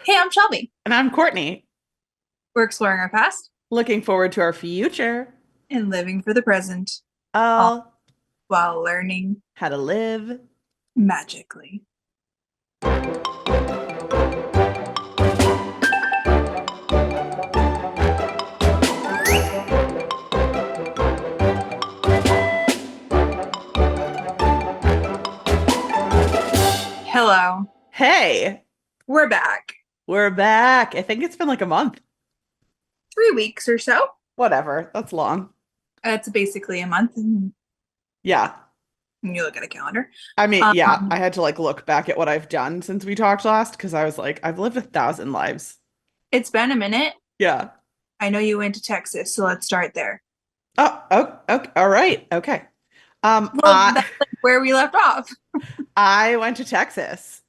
Hey, I'm Shelby. And I'm Courtney, We're exploring our past looking forward to our future. and living for the present, all All while learning how to live. magically. Hello, Hey, we're back. we're back. I think it's been like a month. 3 weeks or so. Whatever. That's long. It's basically a month, and Yeah. you look at a calendar. I mean, yeah, I Um, had to like look back at what I've done since we talked last because I was like, I've lived 1,000 lives. it's been a minute. Yeah. I know you went to Texas, so let's start there. Oh, okay. All right. Okay. Um, Well, I that's like where we left off. I went to Texas.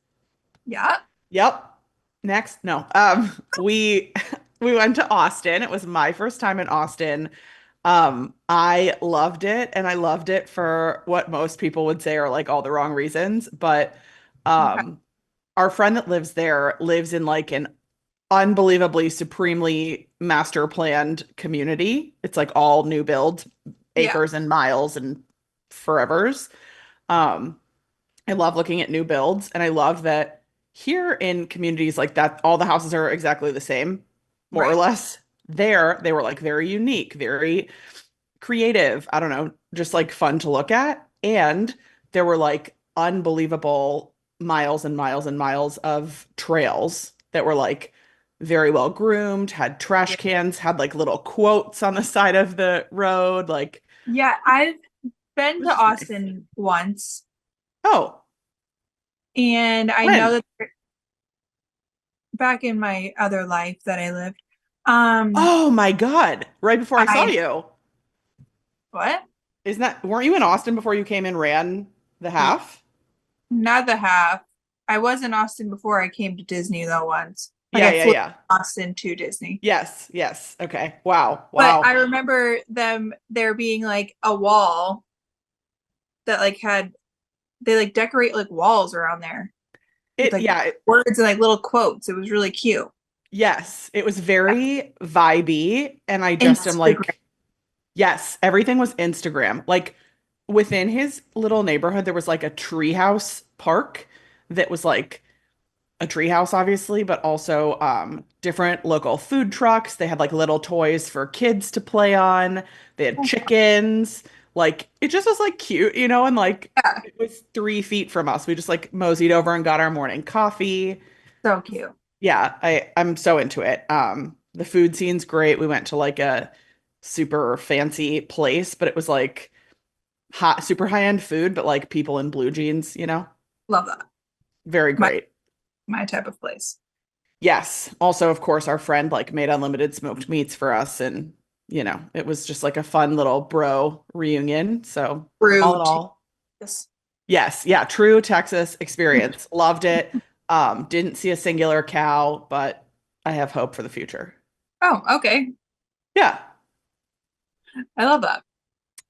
Yeah. Yep. Next. No. We we went to Austin. It was my first time in Austin. I loved it, and I loved it for what most people would say are like all the wrong reasons. But Okay. um, our friend that lives there lives in like an unbelievably supremely master planned community. It's like all new build, Yeah. acres and miles and forevers. Um, I love looking at new builds, and I love that here in communities like that, all the houses are exactly the same, more or Right. less. There, they were like very unique, very creative. I don't know, just like fun to look at. And there were like unbelievable miles and miles and miles of trails that were like very well groomed, had trash Yeah. cans, had like little quotes on the side of the road. Like, it Yeah, I've been was to just nice. Austin once, Oh, and I know when? that back in my other life that I lived. Um, Oh my God. Right before I saw I you. what? Isn't that, weren't you in Austin before you came and ran the Y- half? Not the half. I was in Austin before I came to Disney though once. Like Yeah, I yeah, flew to yeah. Austin to Disney. Yes, yes. Okay. Wow. But I Wow. remember them there being like a wall that like had they like decorate like walls around there with It, like yeah, words and like little quotes. It was really cute. yes. It was Yeah. very vibey. And I just am Instagram. like, yes, everything was Instagram. Like within his little neighborhood, there was like a treehouse park that was like a treehouse, obviously, but also different local food trucks. They had like little toys for kids to play on. They had chickens. Like it just was like cute, and like Yeah, it was 3 feet from us. We just like moseyed over and got our morning coffee. so cute. Yeah, I'm so into it. The food scene's great. We went to like a super fancy place, but it was like hot, super high-end food, but like people in blue jeans. Love that. Very My great. my type of place. Yes. Also, of course, our friend like made unlimited smoked meats for us, and it was just like a fun little bro reunion. So, all in Rude to all, this. yes, yeah, true Texas experience. Loved it. Didn't see a singular cow, but I have hope for the future. Oh, okay. Yeah. I love that.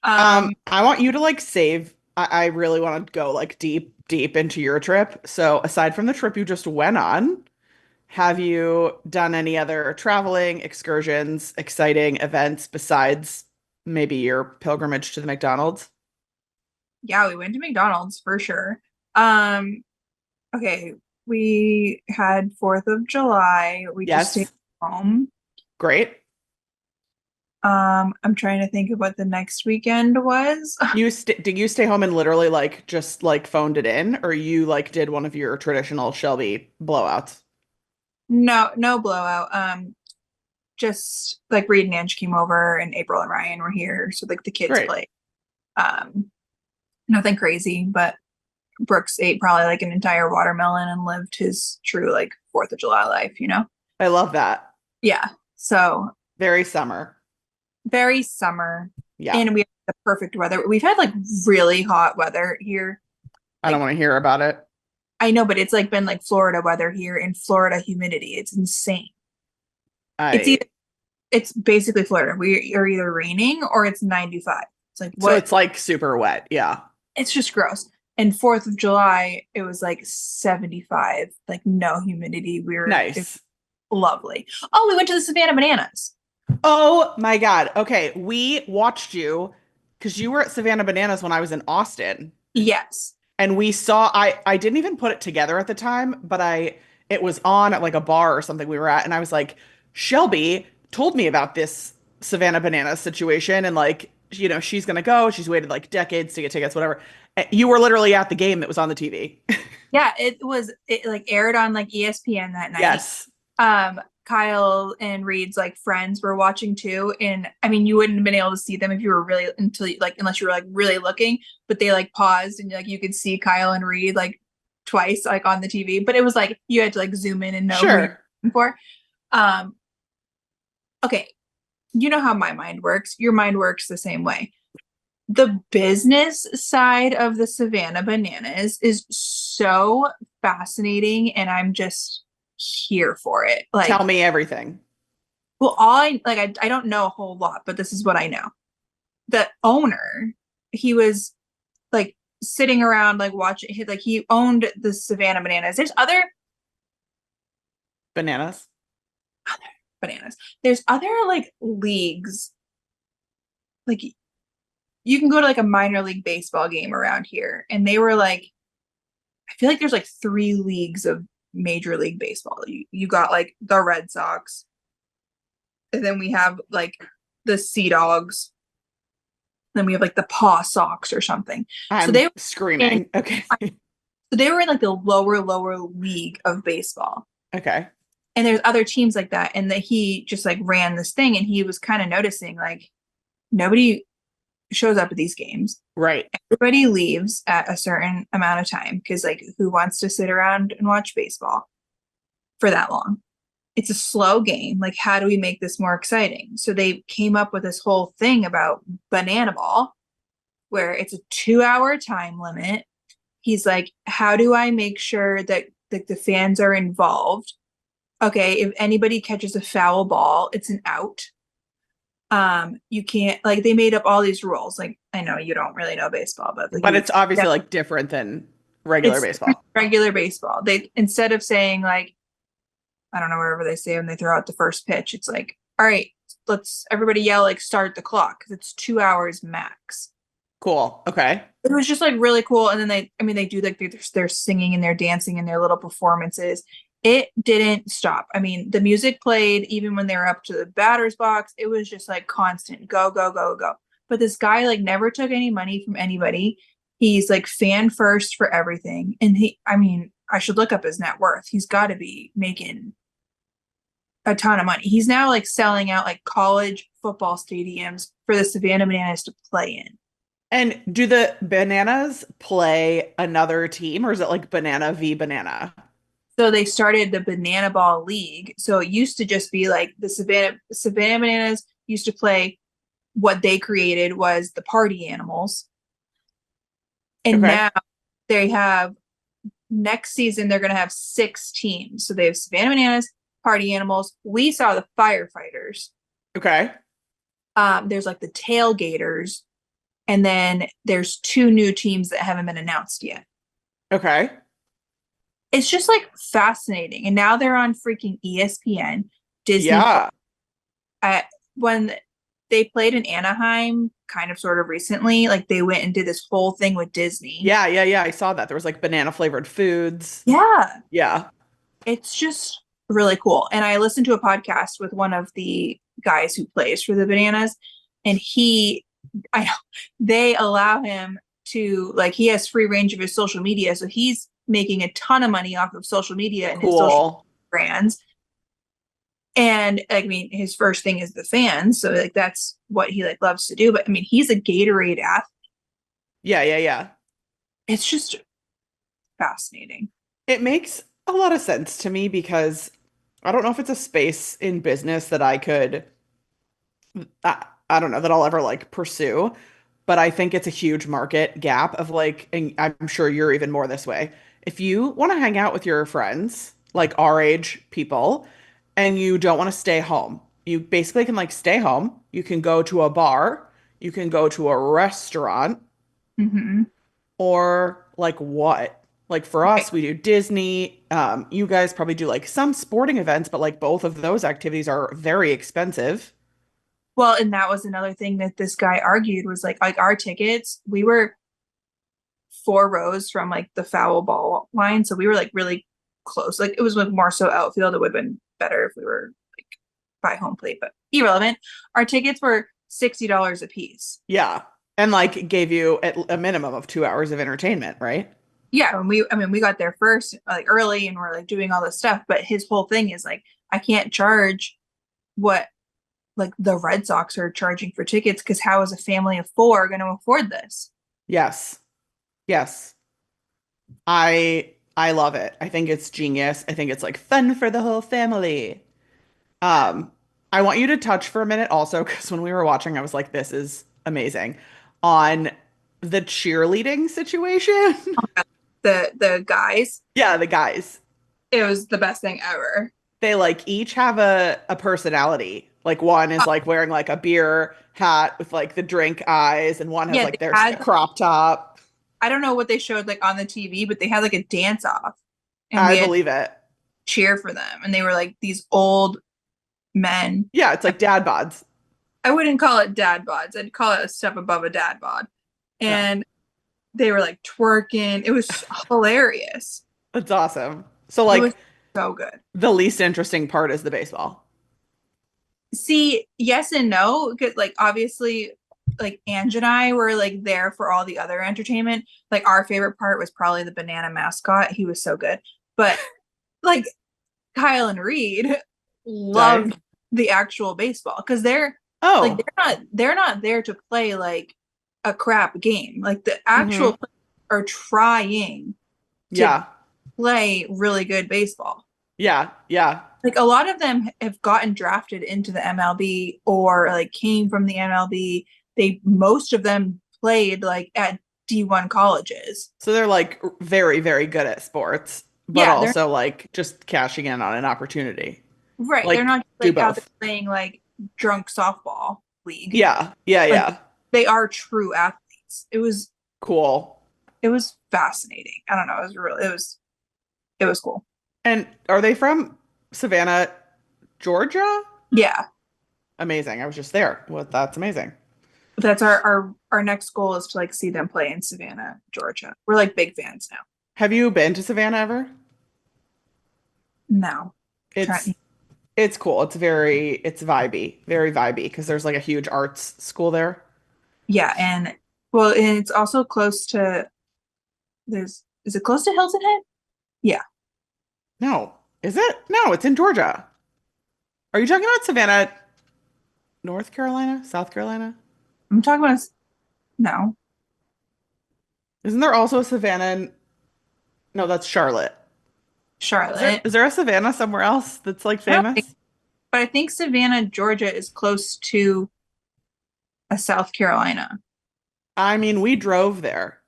Um, I want you to like save. I really want to go like deep, deep into your trip. So, aside from the trip you just went on, have you done any other traveling, excursions, exciting events besides maybe your pilgrimage to the McDonald's? yeah, we went to McDonald's for sure. Um, okay, we had 4th of July. We just stayed Yes. home. Great. I'm trying to think of what the next weekend was. Did you stay home and literally like just like phoned it in, or you like did one of your traditional Shelby blowouts? No, no blowout. Just like Reed and Ange came over and April and Ryan were here. So like the kids Great. played. Um, Nothing crazy, but Brooks ate probably like an entire watermelon and lived his true like 4th of July life. I love that. Yeah. So Very summer. very summer. Yeah. And we had the perfect weather. We've had like really hot weather here. I don't Like want to hear about it. I know, but it's like been like Florida weather here in Florida humidity. It's insane. It's I either it's basically Florida. We are either raining or it's 95. It's like So what it's like super wet. Yeah. it's just gross. And 4th of July, it was like 75, like no humidity. It Nice. was lovely. Oh, we went to the Savannah Bananas. Oh my God. Okay, we watched you because you were at Savannah Bananas when I was in Austin. Yes. And we saw I didn't even put it together at the time, but I it was on at like a bar or something we were at, and I was like, Shelby told me about this Savannah Bananas situation, and like, she's gonna go. She's waited like decades to get tickets, whatever. You were literally at the game that was on the TV. Yeah, it like aired on like ESPN that night. Yes. Kyle and Reed's like friends were watching too, and I mean you wouldn't have been able to see them if you were really unless you were like really looking, but they like paused and like you could see Kyle and Reed like twice like on the TV, but it was like you had to like zoom in and know who you're Sure. looking for. Um, okay, you know how my mind works. Your mind works the same way. The business side of the Savannah Bananas is so fascinating, and I'm just here for it. Tell Like, me everything. well, I don't know a whole lot, but this is what I know. The owner, he was like sitting around like watching, like he owned the Savannah Bananas. There's other Bananas. bananas. There's other like leagues. Like you can go to like a minor league baseball game around here, and they were like, I feel like there's like 3 leagues of Major League Baseball. You got like the Red Sox, and then we have like the Sea Dogs, then we have like the Paw Sox or something. So they I'm were in screaming. Okay. so they were in like the lower league of baseball. Okay. And there's other teams like that. And that he just like ran this thing, and he was kind of noticing like nobody shows up at these games. Right. Everybody leaves at a certain amount of time because like who wants to sit around and watch baseball for that long? It's a slow game. Like, how do we make this more exciting? So they came up with this whole thing about banana ball, where it's a 2-hour time limit. He's like, how do I make sure that the fans are involved? Okay, if anybody catches a foul ball, it's an out. You can't like they made up all these rules. Like, I know you don't really know baseball, but like But you it's obviously yeah, like different than regular it's baseball. regular baseball. They instead of saying like I don't know wherever they say when they throw out the first pitch, it's like, all right, let's everybody yell like start the clock because it's 2 hours max. Cool. Okay. It was just like really cool. And then I mean, they do like they're singing and they're dancing and their little performances. It didn't stop. I mean, the music played even when they were up to the batter's box. It was just like constant go, go, go, go. But this guy like never took any money from anybody. He's like fan first for everything. And I mean, I should look up his net worth. He's got to be making a ton of money. He's now like selling out like college football stadiums for the Savannah Bananas to play in. And do the Bananas play another team, or is it like Banana v Banana? So they started the Banana Ball League. So it used to just be like the Savannah Bananas used to play what they created was the party animals. And Okay. now they have next season they're going to have 6 teams. So they have Savannah Bananas, party animals. We saw the firefighters. Okay. There's like the tailgaters, and then there's 2 new teams that haven't been announced yet. Okay. It's just like fascinating. And now they're on freaking ESPN, Disney Plus. Yeah. When they played in Anaheim, kind of sort of recently, like they went and did this whole thing with Disney. Yeah, yeah, yeah. I saw that. There was like banana flavored foods. Yeah, Yeah. it's just really cool. And I listened to a podcast with one of the guys who plays for the Bananas, and I they allow him to like he has free range of his social media, so he's making a ton of money off of social media and his social Cool. brands. And I mean, his first thing is the fans, so like that's what he like loves to do. But I mean, he's a Gatorade athlete. Yeah, yeah, yeah. It's just fascinating. It makes a lot of sense to me because I don't know if it's a space in business that I could I don't know that I'll ever like pursue, but I think it's a huge market gap of like, and I'm sure you're even more this way. If you want to hang out with your friends, like our age people, and you don't want to stay home, you basically can like stay home. You can go to a bar, you can go to a restaurant, Hmm. or like what? Like for Right. us, we do Disney. You guys probably do like some sporting events, but like both of those activities are very expensive. Well, and that was another thing that this guy argued was like our tickets, we were 4 rows from like the foul ball line. So we were like really close. Like it was like more so outfield. It would have been better if we were like by home plate, but irrelevant. Our tickets were $60 a piece. Yeah. And like gave you at a minimum of 2 hours of entertainment, right? Yeah, and I mean, we got there first, like early, and we're like doing all this stuff. But his whole thing is like, I can't charge what like the Red Sox are charging for tickets because how is a family of four going to afford this? Yes. Yes. I love it. I think it's genius. I think it's like fun for the whole family. Um, I want you to touch for a minute also, because when we were watching, I was like, this is amazing. On the cheerleading situation. The guys, Yeah, the guys. it was the best thing ever. They like each have a personality. Like one is like wearing like a beer hat with like the drink eyes, and one has Yeah, like they their had, crop top. I don't know what they showed like on the TV, but they had like a dance off and I we had to believe it. cheer for them. And they were like these old men. Yeah, it's like dad bods. I wouldn't call it dad bods. I'd call it a step above a dad bod. Yeah, And they were like twerking. It was hilarious. that's awesome. So It was like so good. the least interesting part is the baseball. See, yes and no, because like obviously, like Ange and I were like there for all the other entertainment. Like our favorite part was probably the banana mascot. He was so good. But like Kyle and Reed Okay. loved the actual baseball because Oh. they're not there to play like a crap game. Like the actual Hmm. players are trying to Yeah. play really good baseball. Yeah. Yeah. Like a lot of them have gotten drafted into the MLB or like came from the MLB. They most of them played like at D1 colleges. So they're like very, very good at sports, but Yeah, they're also like just cashing in on an opportunity. right. They're Like not do like out there both. playing like drunk softball league. Yeah. Yeah. Like Yeah. they are true athletes. Cool. It was fascinating. I don't know. It was real. It was cool. And are they from Savannah, Georgia? Yeah, Amazing. I was just there. Well, that's amazing. that's our next goal is to like see them play in Savannah, Georgia. We're like big fans now. Have you been to Savannah ever? No, It's trying. it's cool. It's vibey, very vibey because there's like a huge arts school there. Yeah, and well, and it's also close to there's is it close to Hilton Head? Yeah, No, is it? No, it's in Georgia. Are you talking about Savannah, North Carolina, South Carolina? I'm talking about no Isn't there also a Savannah no, that's Charlotte. Charlotte, Is there a Savannah somewhere else that's like I don't think, famous? but I think Savannah, Georgia is close to a South Carolina. I mean, we drove there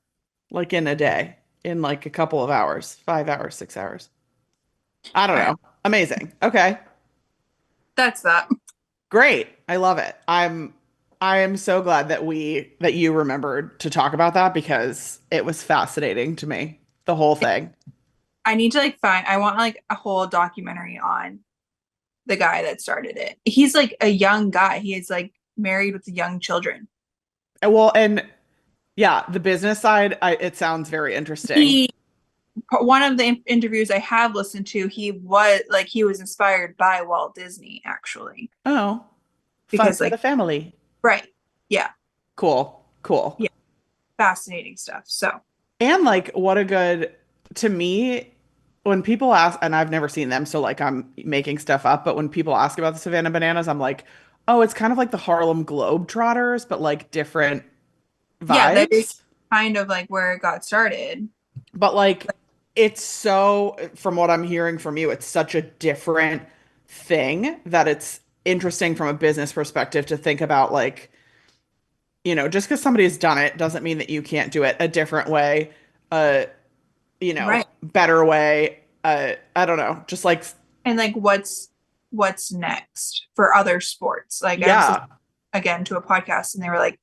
like in a day, in like a couple of hours, 5 hours, 6 hours. I don't All right, know. Amazing. Okay. that's that. Great. I love it. I am so glad that you remembered to talk about that because it was fascinating to me, the whole thing. I need to like find. I want like a whole documentary on the guy that started it. He's like a young guy. He is like married with young children. And well, and yeah, the business side, it sounds very interesting. He one of the interviews I have listened to, he was inspired by Walt Disney actually Oh, fun because for the like family. right, yeah, Cool. Cool. yeah, fascinating stuff. So And like what a good to me when people ask and I've never seen them so like I'm making stuff up but when people ask about the Savannah Bananas I'm like oh it's kind of like the Harlem Globetrotters but like different yeah, that is vibes kind of like where it got started. but like it's so from what I'm hearing from you it's such a different thing that it's interesting from a business perspective to think about like just because somebody has done it doesn't mean that you can't do it a different way uh Right. better way. I don't know. Just like, And like what's next for other sports? Like I was listening yeah, again to a podcast and they were like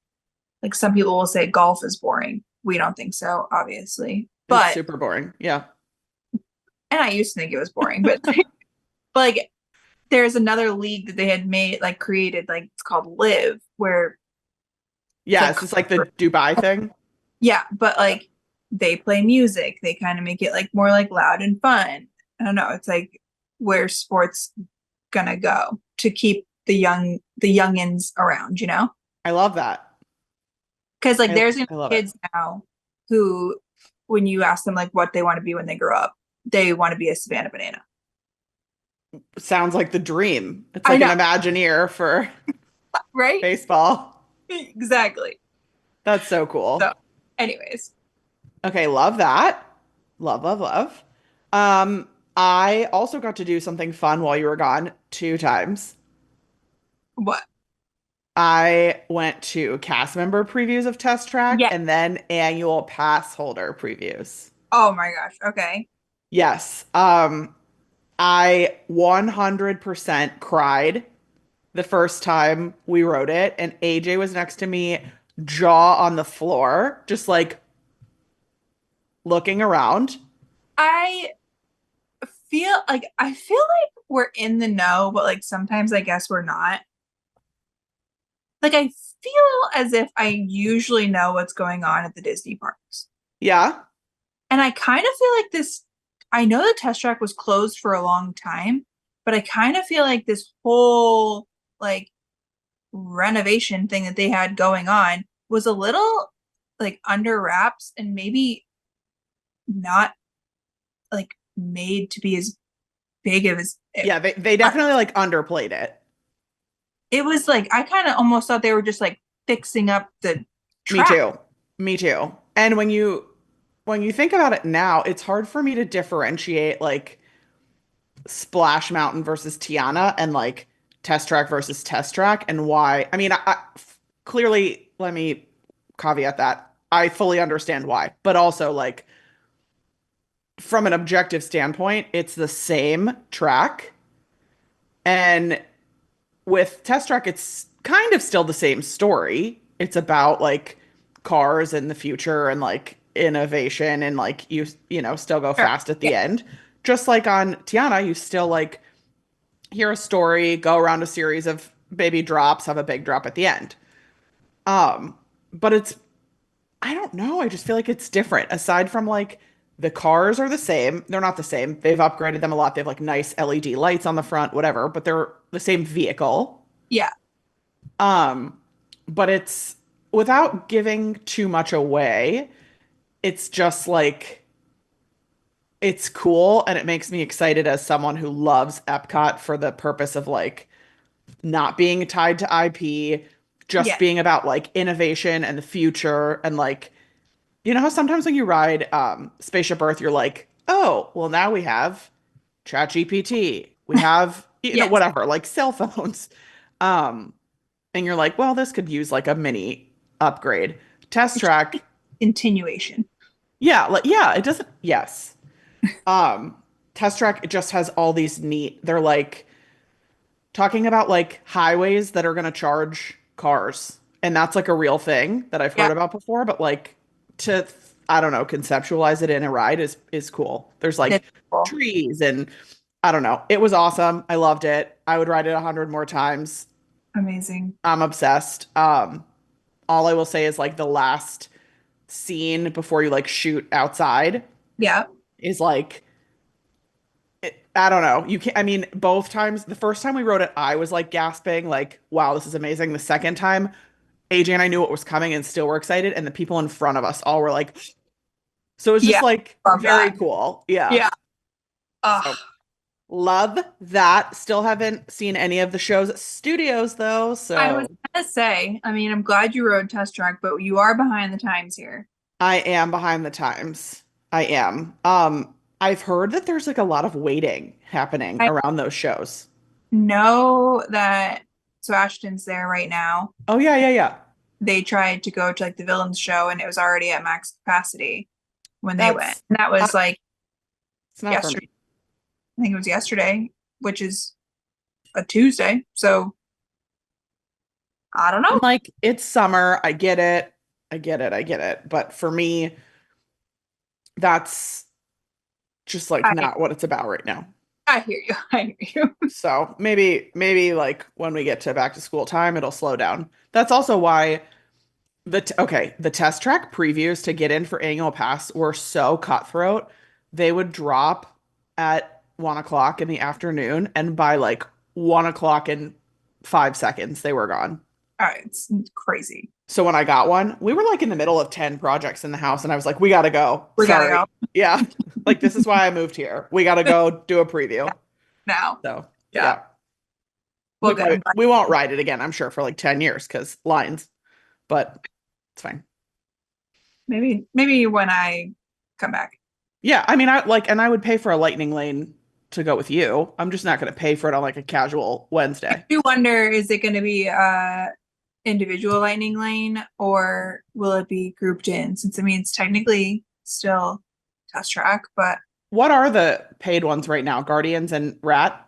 some people will say golf is boring. We don't think so, obviously. It's But super boring. Yeah. and I used to think it was boring, but like there's another league that they had made like created like it's called Live where it's Yeah, like it's just like the Dubai thing. yeah, but like they play music. They kind of make it like more like loud and fun. I don't know. It's like where sports gonna go to keep the youngins around, you know? I love that. Because like there's I love it. kids now who, when you ask them like what they want to be when they grow up, they want to be a Savannah banana. Sounds like the dream. It's I like an know, Imagineer for right? baseball. Exactly. That's so So, cool. anyways, Okay, love that. Love, love, love. Um, I also got to do something fun while you were gone 2 times. what? I went to cast member previews of Test Track Yeah. and then annual pass holder previews. Oh my gosh. Okay. Yes. I 100% cried the first time we wrote it, and AJ was next to me, jaw on the floor, just like looking around. I I feel like we're in the know, but like sometimes I guess we're not. Like I feel as if I usually know what's going on at the Disney parks. Yeah. And I kind of feel like this, I know the test track was closed for a long time, but I kind of feel like this whole like renovation thing that they had going on was a little like under wraps and maybe not like made to be as big as it. Yeah, they definitely like underplayed it. It was like I kind of almost thought they were just like fixing up the Me track. too. Me too. And when you think about it now, it's hard for me to differentiate like Splash Mountain versus Tiana and like Test Track versus Test Track and why. I mean, clearly let me caveat that. I fully understand why, but also like from an objective standpoint, it's the same track. And with Test Track, it's kind of still the same story. It's about like cars and the future and like innovation and like you know still go Sure. fast at Yeah. the end. Just like on Tiana, you still like hear a story, go around a series of baby drops, have a big drop at the end. Um, but it's I don't know, I just feel like it's different. Aside from like the cars are the same. They're not the same. They've upgraded them a lot. They have like nice LED lights on the front, whatever, but they're the same vehicle. Yeah. Um, but it's without giving too much away, it's just like it's cool and it makes me excited as someone who loves Epcot for the purpose of like not being tied to IP, just Yeah. being about like innovation and the future and like you know how sometimes when you ride Spaceship Earth you're like, "Oh, well now we have ChatGPT. We have you know Yes. whatever, like cell phones." Um and you're like, well, this could use like a mini upgrade. Test It's track, continuation. yeah, like yeah, it doesn't. Yes, um, test track it just has all these neat. They're like talking about like highways that are gonna charge cars, and that's like a real thing that I've Yeah. heard about before. But like to I don't know, conceptualize it in a ride is cool. There's That's like cool. trees and I don't know. It was awesome. I loved it. I would ride it 100 more times. Amazing. I'm obsessed. All I will say is like the last scene before you like shoot outside Yeah. is like I don't know. You can't I mean both times the first time we wrote it I was like gasping like wow this is amazing. The second time AJ and I knew what was coming and still were excited and the people in front of us all were like so it's just Yeah. like Love very that. cool. Yeah. Yeah. Ugh. So love that. Still haven't seen any of the shows at studios though, I was so gonna say, I mean, I'm glad you rode test track, but you are behind the times here. I am behind the times. I am. I've heard that there's like a lot of waiting happening I around those shows. know that so Ashton's there right now. Oh yeah, yeah, yeah. They tried to go to like the villains show and it was already at max capacity when they went. That's And that uh, was like it's not for yesterday. me. I think it was yesterday, which is a Tuesday. So I don't And know. like it's summer, I get it. I get it. I get it. But for me, that's just like I not what it's about right now. I hear you. I hear you. So maybe like when we get to back to school time, it'll slow down. That's also why the test track previews to get in for annual pass were so cutthroat. They would drop at 1 o'clock in the afternoon, and by like 1 o'clock in 5 seconds, they were gone. It's crazy. So when I got one, we were like in the middle of 10 projects in the house, and I was like, we gotta go. We gotta Sorry. go Yeah. Like this is why I moved here. We gotta go do a preview. now. So Yeah. yeah. Well, good. I'm glad. We won't ride it again, I'm sure, for like 10 years because lines, but it's fine. Maybe when I come back. Yeah, I mean, I like, and I would pay for a lightning lane to go with you. I'm just not going to pay for it on like a casual I Wednesday. do wonder, is it going to be individual lightning lane or will it be grouped in? Since I mean it's technically still test track, but What are the paid ones right now? Guardians and Rat?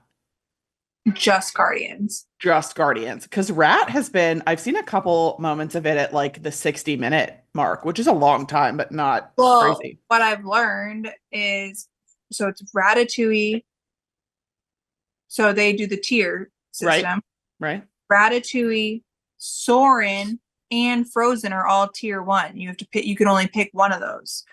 just Guardians. Just Guardians. Because Rat has been, I've seen a couple moments of it at like the 60-minute mark, which is a long time, but not Well, crazy. what I've learned is so it's Ratatouille. So they do the tier Right? system. Right? Ratatouille, Soarin', and Frozen are all tier one. You have to pick, you can only pick one of those.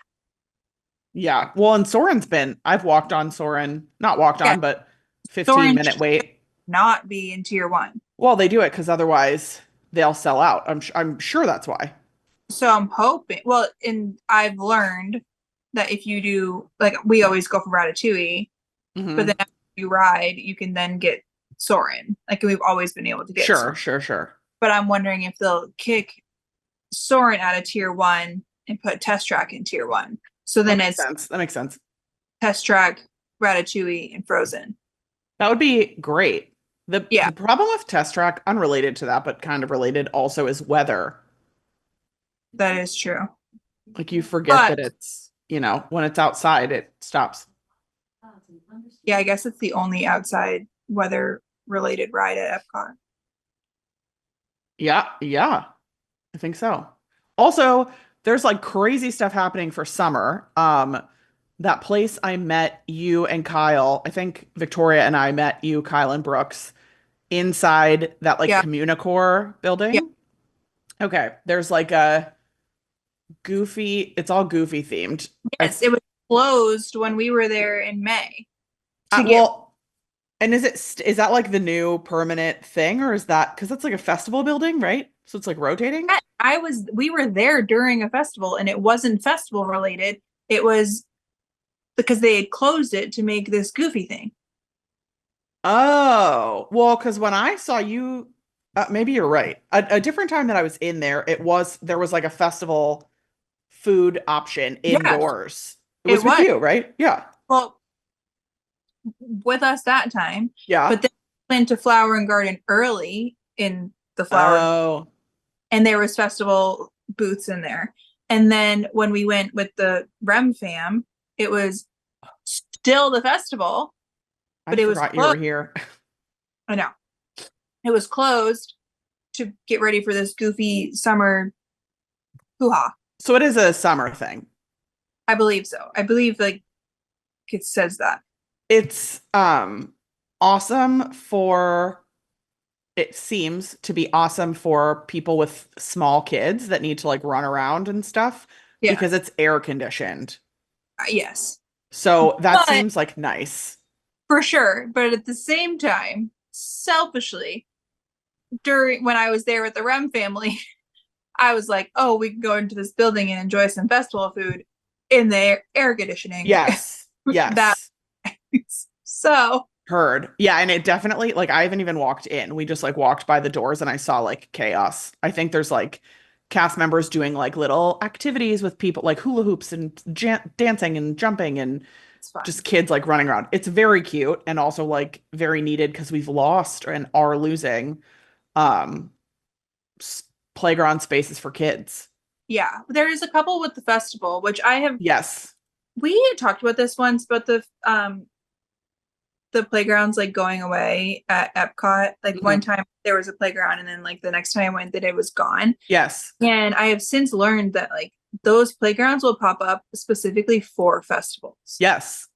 Yeah. Well, and Soren's been, I've walked on Soren, not walked Yeah, on, but 15 Soarin' minute should wait. not be in tier one. Well, they do it because otherwise they'll sell out. I'm sure that's why. So I'm hoping, well, and I've learned that if you do, like, we always go for Ratatouille, but then Hmm. after you ride, you can then get Soarin'. Like, we've always been able to get Sure, Soarin'. sure, sure. But I'm wondering if they'll kick Soarin' out of tier one and put Test Track in tier one. So That then makes it's sense. That makes sense. Test Track, Ratatouille, and Frozen. That would be great. Yeah, The problem with Test Track, unrelated to that, but kind of related also, is weather. that is true. Like you forget that But it's, when it's outside, it stops. yeah, I guess it's the only outside weather related ride at Epcot. Yeah, yeah, I think so. Also, there's like crazy stuff happening for summer. That place I met you and Kyle, I think Victoria and I met you, Kyle and Brooks, inside that like Yeah, Communicore yeah. building. Okay, there's like it's all goofy themed. I Yes, it was closed when we were there in May to get. well, and is that like the new permanent thing, or is that because it's like a festival building, right? So it's like rotating? We were there during a festival and it wasn't festival related. It was because they had closed it to make this goofy thing. Oh, well, because when I saw you, maybe you're right. A different time that I was in there, there was like a festival food option Yeah, indoors. It it was with was. you, right? Yeah. Well, with us that time, Yeah. but then we went to Flower and Garden early in the flower Oh, and there was festival booths in there. And then when we went with the Rem fam, it was still the festival, I but it was forgot you were closed. here. I know it was closed to get ready for this goofy summer hoo-ha. So it is a summer thing. I believe so. I believe like it says that. It's awesome for it seems to be awesome for people with small kids that need to like run around and stuff Yeah. because it's air conditioned. Yes. So that But seems like nice. for sure. But at the same time, selfishly, during when I was there with the Rem family, I was like, oh, we can go into this building and enjoy some festival food in the air conditioning. Yes. That Yes. so Heard. Yeah, and it definitely like I haven't even walked in. We just like walked by the doors and I saw like chaos. I think there's like cast members doing like little activities with people like hula hoops and dancing and jumping and it's fun. just kids like running around. It's very cute and also like very needed because we've lost and are losing um s- playground spaces for kids. Yeah. There is a couple with the festival, which I have Yes. we had talked about this once, but the playgrounds like going away at Epcot. Like one Mhm. time there was a playground and then like the next time I went that it was gone. Yes. And I have since learned that like those playgrounds will pop up specifically for festivals, Yes.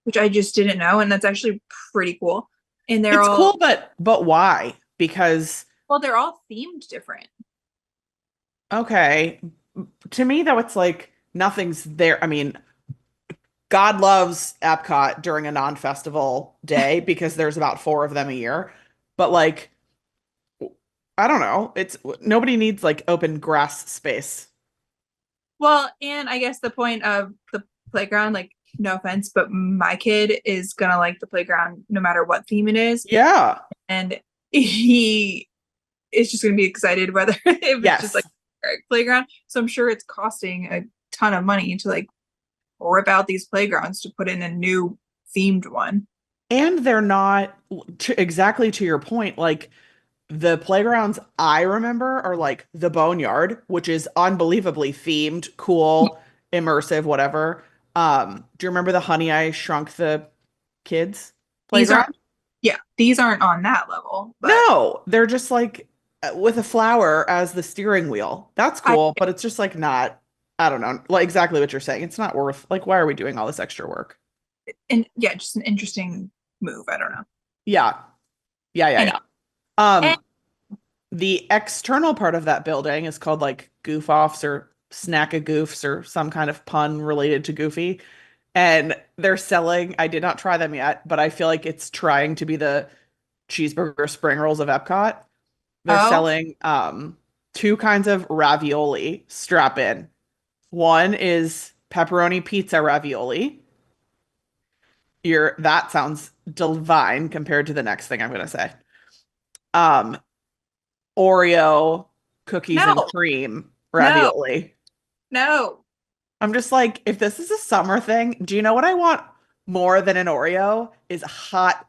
which I just didn't know. And that's actually pretty cool. And they're It's cool, all, but why? Because well, they're all themed different. okay, to me though it's like nothing's there. I mean, God loves Epcot during a non-festival day because there's about four of them a year. But like, I don't know. It's nobody needs like open grass space. Well, and I guess the point of the playground, like, no offense, but my kid is gonna like the playground no matter what theme it is. Yeah. And he is just gonna be excited whether if it's just like Yes. a playground. So I'm sure it's costing a ton of money to like rip out these playgrounds to put in a new themed one. And they're not exactly to your point, like the playgrounds I remember are like the Boneyard, which is unbelievably themed, cool, immersive, whatever. Do you remember the Honey I Shrunk the Kids These aren't, playground? yeah, these aren't on that level, but No, they're just like with a flower as the steering wheel. That's I cool, but it's just like not, I don't know, like exactly what you're saying. It's not worth, like, why are we doing all this extra work? and yeah, just an interesting move. I don't know. Yeah. Yeah, yeah, Anyway, yeah. and, The external part of that building is called like Goof Offs or Snack a Goofs or some kind of pun related to Goofy. And they're selling, I did not try them yet, but I feel like it's trying to be the cheeseburger spring rolls of Epcot. They're oh selling two kinds of ravioli strap in. One is pepperoni pizza ravioli. That sounds divine compared to the next thing I'm gonna say. Um, Oreo cookies and no, cream no, ravioli. no, I'm just like, if this is a summer thing, do you know what I want more than an Oreo? Is hot,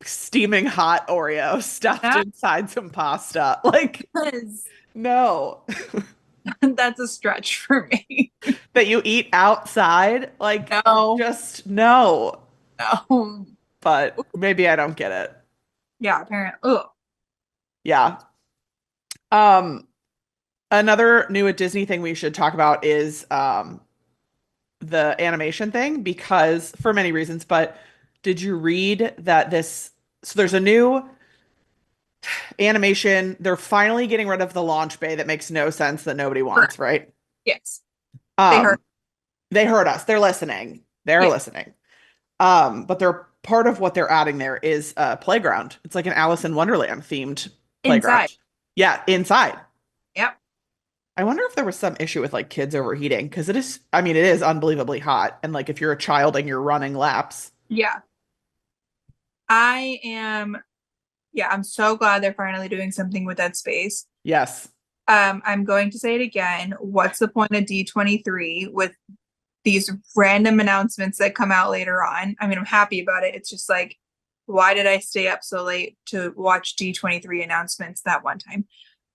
steaming hot Oreo stuffed no, inside some pasta. Like, because no. that's a stretch for me. That you eat outside, like, No, just no. no. But maybe I don't get it. Yeah, apparently. Oh, Yeah. Um, Another new at Disney thing we should talk about is the animation thing because for many reasons, but did you read that so there's a new animation, they're finally getting rid of the launch bay that makes no sense that nobody correct. wants, right? Yes, they heard. Um, they heard us. They're listening. They're Yeah, listening. But they're part of what they're adding there is a playground. It's like an Alice in Wonderland themed inside. playground. Yeah, inside. Yep. I wonder if there was some issue with like kids overheating because it is, I mean, it is unbelievably hot. And like if you're a child and you're running laps, Yeah. I am, yeah, I'm so glad they're finally doing something with that space. yes. I'm going to say it again. What's the point of D23 with these random announcements that come out later on? I mean, I'm happy about it. It's just like, why did I stay up so late to watch D23 announcements that one time?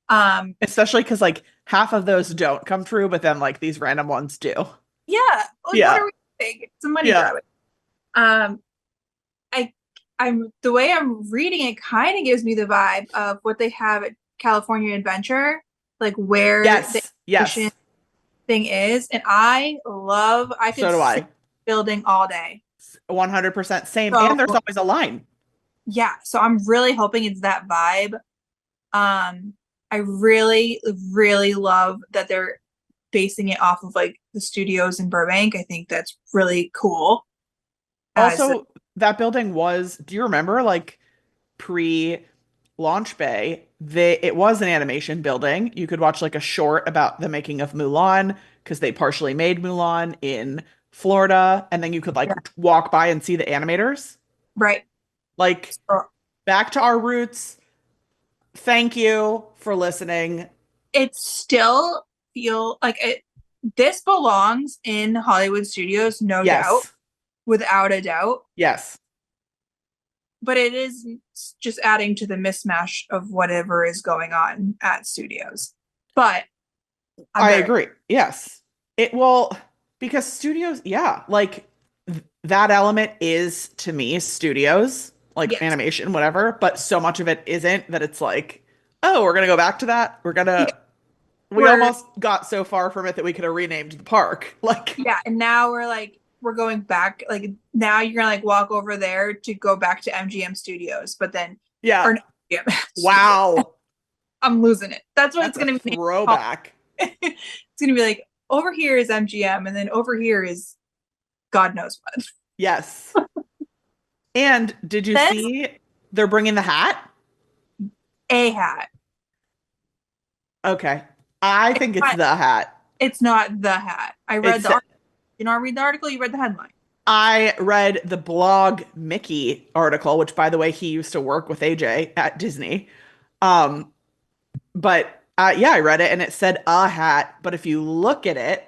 Um, Especially because like half of those don't come true, but then like these random ones do. yeah, like what are Yeah. we doing? It's a money Yeah. grab. Um, I I'm the way I'm reading it kind of gives me the vibe of what they have at California Adventure, like where the Yes. animation Yes. thing is. And I So could do sit I. building all day. 100% same. So And there's always a line. yeah, so I'm really hoping it's that vibe. I really, really love that they're basing it off of like the studios in Burbank. I think that's really cool. As Also, that building was, do you remember like pre-launch bay, it was an animation building. You could watch like a short about the making of Mulan because they partially made Mulan in Florida, and then you could like yeah, walk by and see the animators. right. Like So back to our roots. Thank you for listening. it still feel like this belongs in Hollywood studios, no doubt, Yes. without a doubt. Yes. But it is just adding to the mismatch of whatever is going on at studios. But I'm I very agree. Yes. It will, because studios, yeah, like that element is to me studios, like yes. animation, whatever, but so much of it isn't that it's like, oh, we're gonna go back to that. We we're almost got so far from it that we could have renamed the park. Like, yeah, and now we're going back. Like now you're gonna like walk over there to go back to MGM Studios, but then yeah. or no, MGM Studio. Wow. I'm losing it. That's what That's it's a gonna be. throwback. It's gonna be like over here is MGM, and then over here is God knows what. Yes. And did you That's see they're bringing the hat? a hat. Okay. I It's think it's not, the hat. it's not the hat. I read It's the article. You know, I read the article. You read the headline. I read the blog Mickey article, which by the way, he used to work with AJ at Disney. Um, but yeah, I read it and it said a hat, but if you look at it,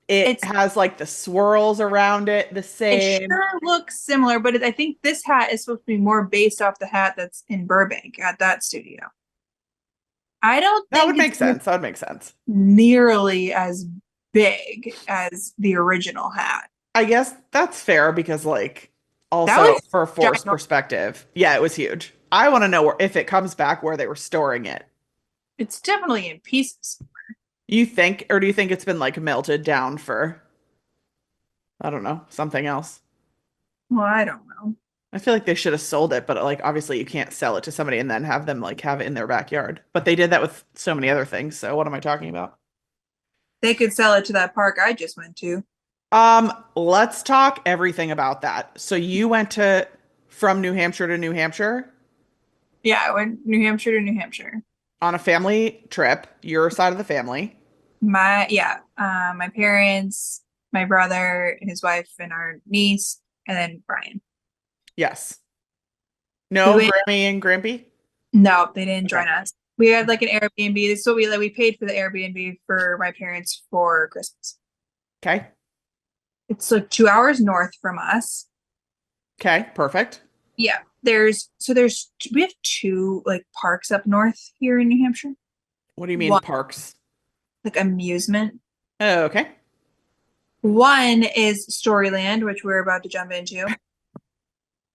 it It's has like the swirls around it the it same. sure looks similar, but I think this hat is supposed to be more based off the hat that's in Burbank at that studio. I don't That think would it's make sense. That would make sence. nearly as big as the original hat. I guess that's fair because like That also was for force ginormous. perspective, yeah, it was huge. I want to know if it comes back where they were storing it. It's definitely in pieces. You think, or do you think it's been like melted down for, I don't know, something else? Well, I don't know. I feel like they should have sold it, but like obviously you can't sell it to somebody and then have them like have it in their backyard. But they did that with so many other things. So what am I talking about? They could sell it to that park I just went to. Let's talk everything about that. So you went to from New Hampshire to New Hampshire Yeah, I went New Hampshire to New Hampshire. on a family trip, your side of the family. My parents, my brother, his wife, and our niece, and then Brian. Yes. We No, went. Grammy and Grampy? No, they didn't Okay. join us. We had like an Airbnb. So we paid for the Airbnb for my parents for Christmas. Okay. It's like 2 hours north from us. Okay. Perfect. Yeah, there's we have two like parks up north here in New Hampshire. What do you mean One parks? like amusement. Oh, okay. One is Storyland, which we're about to jump into.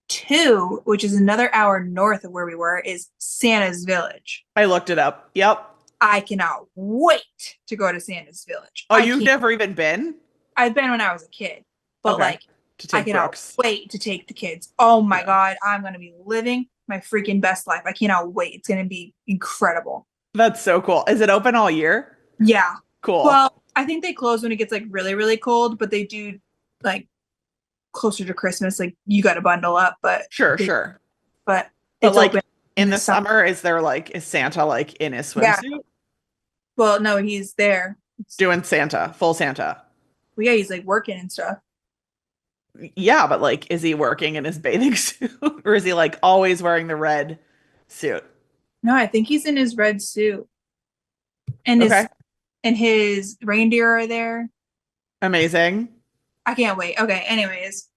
Two, which is another hour north of where we were, is Santa's Village. I looked it up. Yep. I cannot wait to go to Santa's Village. Oh, you've never even been? I've been when I was a kid, but Okay. like To I take cannot Brooks. wait to take the kids. Oh my Yeah. God, I'm gonna be living my freaking best life. I cannot wait. It's gonna be incredible. That's so cool. Is it open all year? Yeah. Cool. Well, I think they close when it gets like really, really cold, but they do like closer to Christmas, like you got to bundle up, Sure, sure. but But it's like open in in the the summer. summer, is Santa like in his Yeah. swimsuit? Well, no, he's there. Doing Santa, full Santa. Well, yeah, he's like working and stuff. Yeah, but like, is he working in his bathing suit? Or is he like always wearing the red suit? No, I think he's in his red suit, and Okay. his reindeer are there. Amazing. I can't wait. Okay, anyways,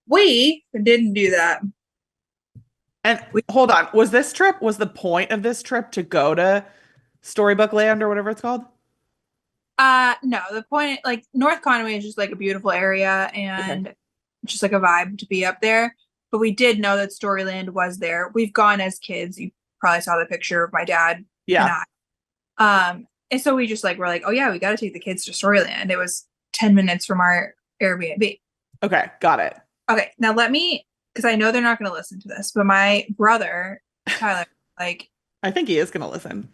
we didn't do that. And We hold on, was the point of this trip to go to Storybook Land or whatever it's called? no, the point like North Conway is just like a beautiful area Okay. and just like a vibe to be up there. But we did know that Storyland was there. We've gone as kids. You probably saw the picture of my dad and Yeah. I. And so we just like we're like, oh yeah, we got to take the kids to Storyland. It was 10 minutes from our Airbnb. Okay, got it. Okay, now let me, because I know they're not going to listen to this, but my brother Tyler, like, I think he is gonna listen.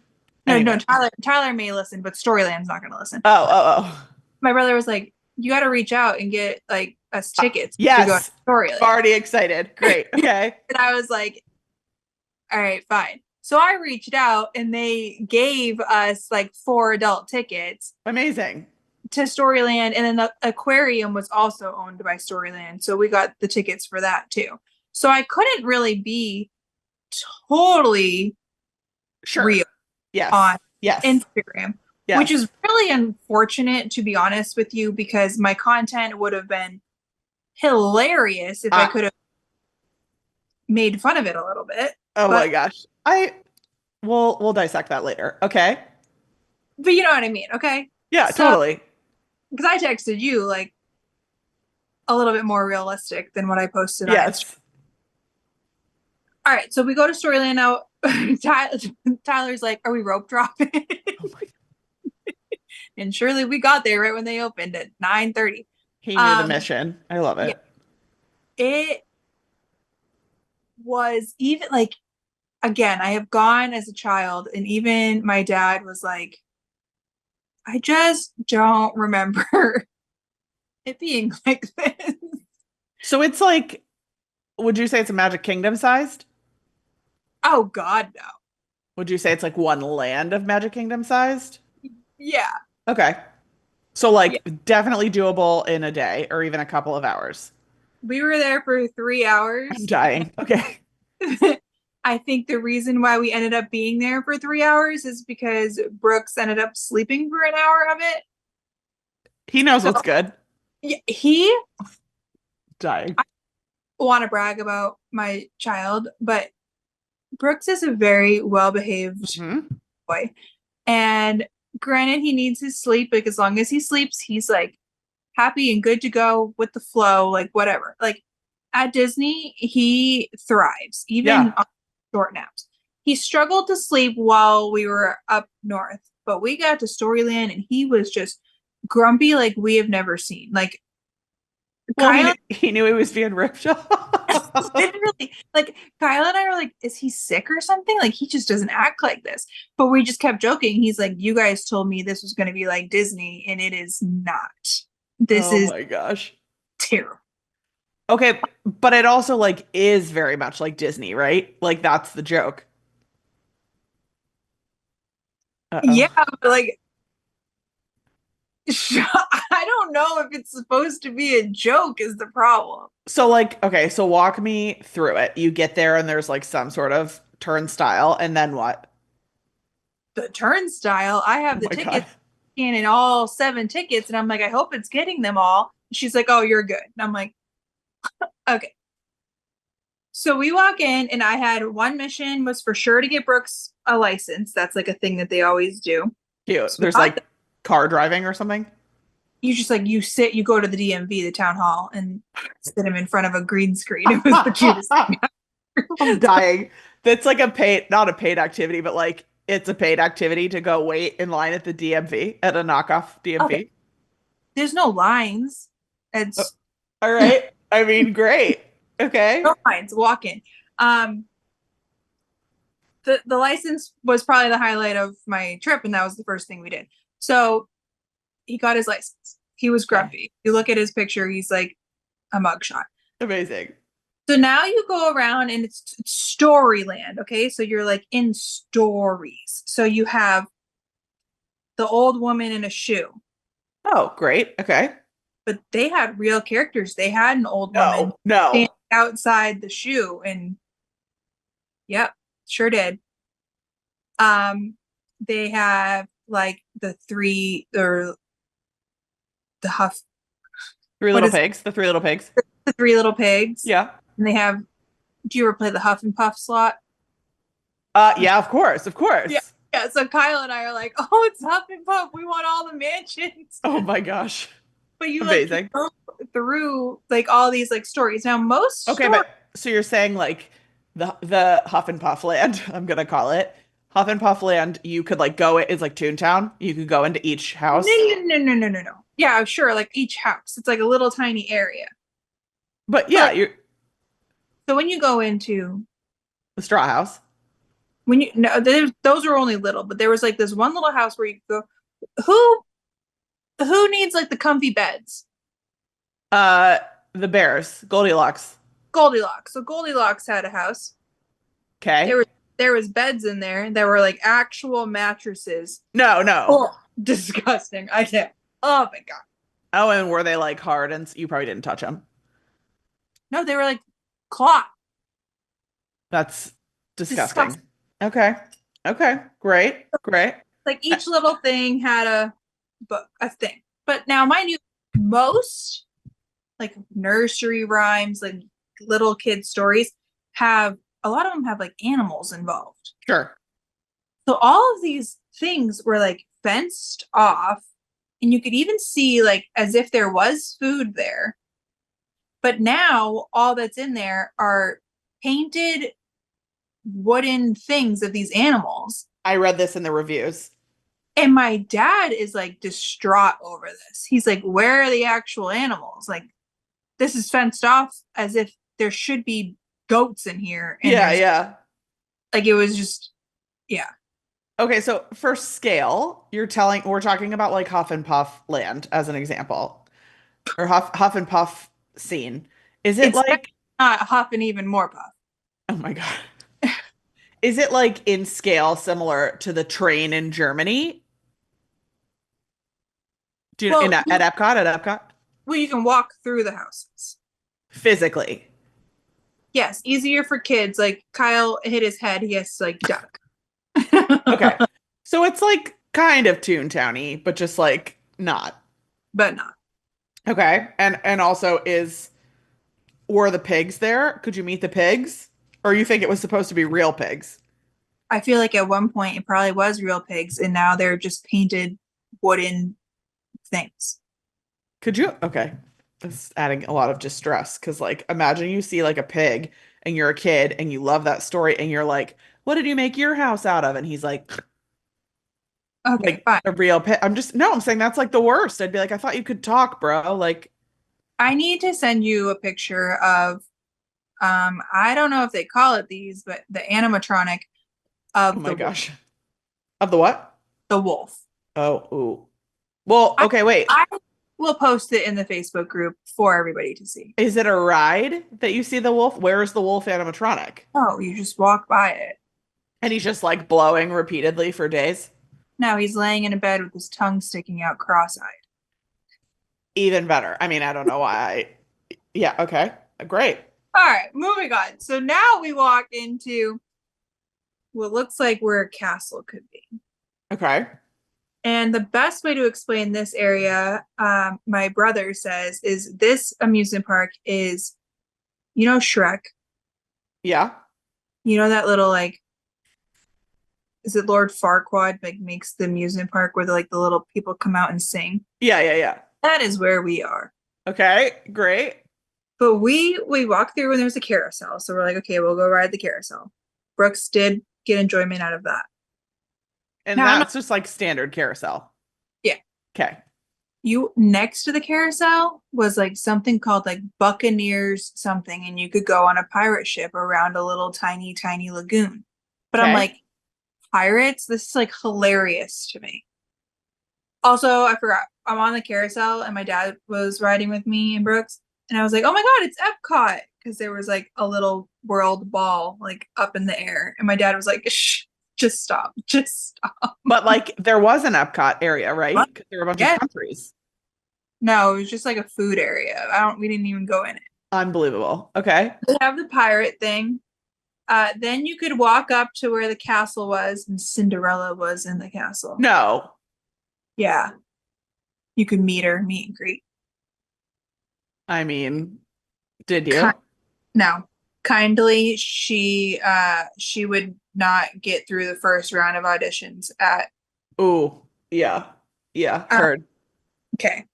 no, Anyway. Tyler may listen, but Storyland's not going to listen. Oh, oh, oh. My brother was like, you got to reach out and get like us tickets to go to Yes. Storyland. Already excited. Great. Okay. And I was like, all right, fine. So I reached out and they gave us like 4 adult tickets Amazing. to Storyland, and then the aquarium was also owned by Storyland, so we got the tickets for that too. So I couldn't really be totally Sure. real Yes. on Yes. Instagram, Yes. which is really unfortunate to be honest with you, because my content would have been hilarious if I Uh, could have made fun of it a little bit. oh my But gosh. We'll dissect that later. Okay. but you know what I mean, okay? Yeah, So totally. because I texted you like a little bit more realistic than what I posted on Instagram. Yes. All right, so we go to Storyland now. Tyler, Tyler's like, "Are we rope dropping?" Oh my, And surely we got there right when they opened at 9:30. he knew the Um, mission. I love yeah, it. it was even like again, I have gone as a child, and even my dad was like, I just don't remember it being like this. So it's like, would you say it's a Magic Kingdom sized? Oh God, no. Would you say it's like one land of Magic Kingdom sized? Yeah. Okay. So Yeah. like definitely doable in a day or even a couple of hours. We were there for three I'm hours. dying. Okay. I think the reason why we ended up being there for 3 hours is because Brooks ended up sleeping for an hour of it. He knows So what's good. yeah, he Dying. I want to brag about my child, but Brooks is a very well-behaved Hmm. boy. And granted, he needs his sleep. Like as long as he sleeps, he's like happy and good to go with the flow, like whatever. Like at Disney, he thrives, even Yeah. on short naps. He struggled to sleep while we were up north, but we got to Storyland and he was just grumpy like we have never seen. Like Well, Kyle, he knew he was being ripped off. literally, like Kyle and I were like, is he sick or something? Like he just doesn't act like this. But we just kept joking. He's like, you guys told me this was going to be like Disney, and it is not. This Oh is my gosh. terrible. Okay, but it also like is very much like Disney, right? Like that's the joke. Yeah, Uh-oh. but like I don't know if it's supposed to be a joke is the problem. So like, okay, so walk me through it. You get there and there's like some sort of turnstile, and then what? The turnstile, I Oh have the my God. tickets scanning all seven tickets, and I'm like, I hope it's getting them all. She's like, oh, you're good. And I'm like, okay. So we walk in, and I had one mission was for sure to get Brooks a license. That's like a thing that they always do. Cute. So we There's got like car driving or something. you just like you sit, you go to the DMV, the town hall, and sit him in front of a green screen. It was the cutest thing. I'm dying. That's like a paid, not a paid activity, but like it's a paid activity to go wait in line at the DMV at a knockoff Okay, DMV. there's no lines. Oh, It's all right. I mean, great. Okay. no lines. Walk in. Um, the license was probably the highlight of my trip, and that was the first thing we did. So he got his license. He was Okay. grumpy. You look at his picture, he's like a mugshot. Amazing. So now you go around and it's Storyland, okay? So you're like in stories. So you have the old woman in a shoe, Oh, great. Okay. but they had real characters. They had an old woman No, no. standing outside the shoe, and yep, sure did. Um, they have like the three or the huff. Three What little is it? pigs. The three little pigs. The three little pigs? Yeah. And they have. Do you ever play the Huff and Puff slot? Yeah, of course. Of Yeah, course. yeah. So Kyle and I are like, oh, it's Huff and Puff. We want all the mansions. Oh my gosh. But you like can Amazing. go through like all these like stories. Now most Okay, stories. but so you're saying like the Huff and Puff land, I'm gonna call it. Huff and Puff land, you could like go it's like Toontown. You could go into each No, house. no, no, no, no, no, no. Yeah, sure. Like each house, it's like a little tiny area. But So yeah, like, you're so when you go into the straw house. when you no, those are only little, but there was like this one little house where you could go. Who needs like the comfy beds? Uh the bears, Goldilocks. Goldilocks. So Goldilocks had a house. There Okay. was there was beds in there that were like actual mattresses. No, no. Oh, disgusting. I can't. Oh my god. Oh, and were they like hard and you probably didn't touch them. No, they were like cloth. That's disgusting. Disgusting. Okay. Okay. Great. Great. Like each little thing had a book, a thing. But now, mind you, most like nursery rhymes, like little kid stories, have a lot of them have like animals involved. Sure. So all of these things were like fenced off, and you could even see like as if there was food there. But now all that's in there are painted wooden things of these animals. I read this in the reviews. And my dad is like distraught over this. He's like, where are the actual animals? Like, this is fenced off as if there should be goats in here. And Yeah, there's yeah. like, it was just, yeah. Okay, so for scale, we're talking about like Huff and Puff Land as an example, or Huff and Puff scene. Is it It's definitely like, not Huff and even more Puff. oh my God. Is it like in scale similar to the train in Germany? Do you Well, at Epcot, at Epcot? well, you can walk through the houses. Physically. Yes, easier for kids. Like Kyle hit his head, he has to like duck. Okay. So it's like kind of Towny, but just like not. But not. Okay. And also were the pigs there? Could you meet the pigs? Or you think it was supposed to be real pigs? I feel like at one point it probably was real pigs, and now they're just painted wooden things. Could you? Okay. That's adding a lot of distress because, like, imagine you see like a pig and you're a kid and you love that story and you're like, what did you make your house out of? And he's Okay, like fine. a real pig. No, I'm saying that's like the worst. I'd be like, I thought you could talk, bro. Like, I need to send you a picture of I don't know if they call it these, but the animatronic oh of my gosh. Of the what? the wolf. Oh, ooh. Well, I okay, wait. I will post it in the Facebook group for everybody to see. Is it a ride that you see the wolf? Where is the wolf animatronic? Oh, you just walk by it. And he's just like blowing repeatedly for days. Now he's laying in a bed with his tongue sticking out cross-eyed. Even better. I mean, I don't know why. Yeah, okay. Great. All right, moving on. So now we walk into what looks like where a castle could be. Okay. And the best way to explain this area, my brother says, is this amusement park is, Shrek. Yeah. You know that little like, is it Lord Farquaad like makes the amusement park where the little people come out and sing? Yeah, yeah, yeah. That is where we are. Okay, great. But we walk through and there's a carousel, so we're like, okay, we'll go ride the carousel. Brooks did get enjoyment out of that. And Now, that's just like standard carousel. yeah, Okay. you next to the carousel was like something called like Buccaneers something, and you could go on a pirate ship around a little tiny, tiny lagoon. But I'm Okay. like, pirates? This is like hilarious to me. Also, I forgot, I'm on the carousel and my dad was riding with me and Brooks, and I was like, oh my God, it's Epcot. Because there was like a little world ball like up in the air. And my dad was like, shh, just stop, just stop. But like there was an Epcot area, right? What? Because there were a bunch of Yeah. countries. No, it was just like a food area. We didn't even go in it. Unbelievable. Okay. They have the pirate thing. Then you could walk up to where the castle was, and Cinderella was in the castle. No. Yeah. You could meet her, meet and greet. I mean, did Ki- you? no. Kindly, she would not get through the first round of auditions at Ooh, yeah. Yeah, uh, heard. okay.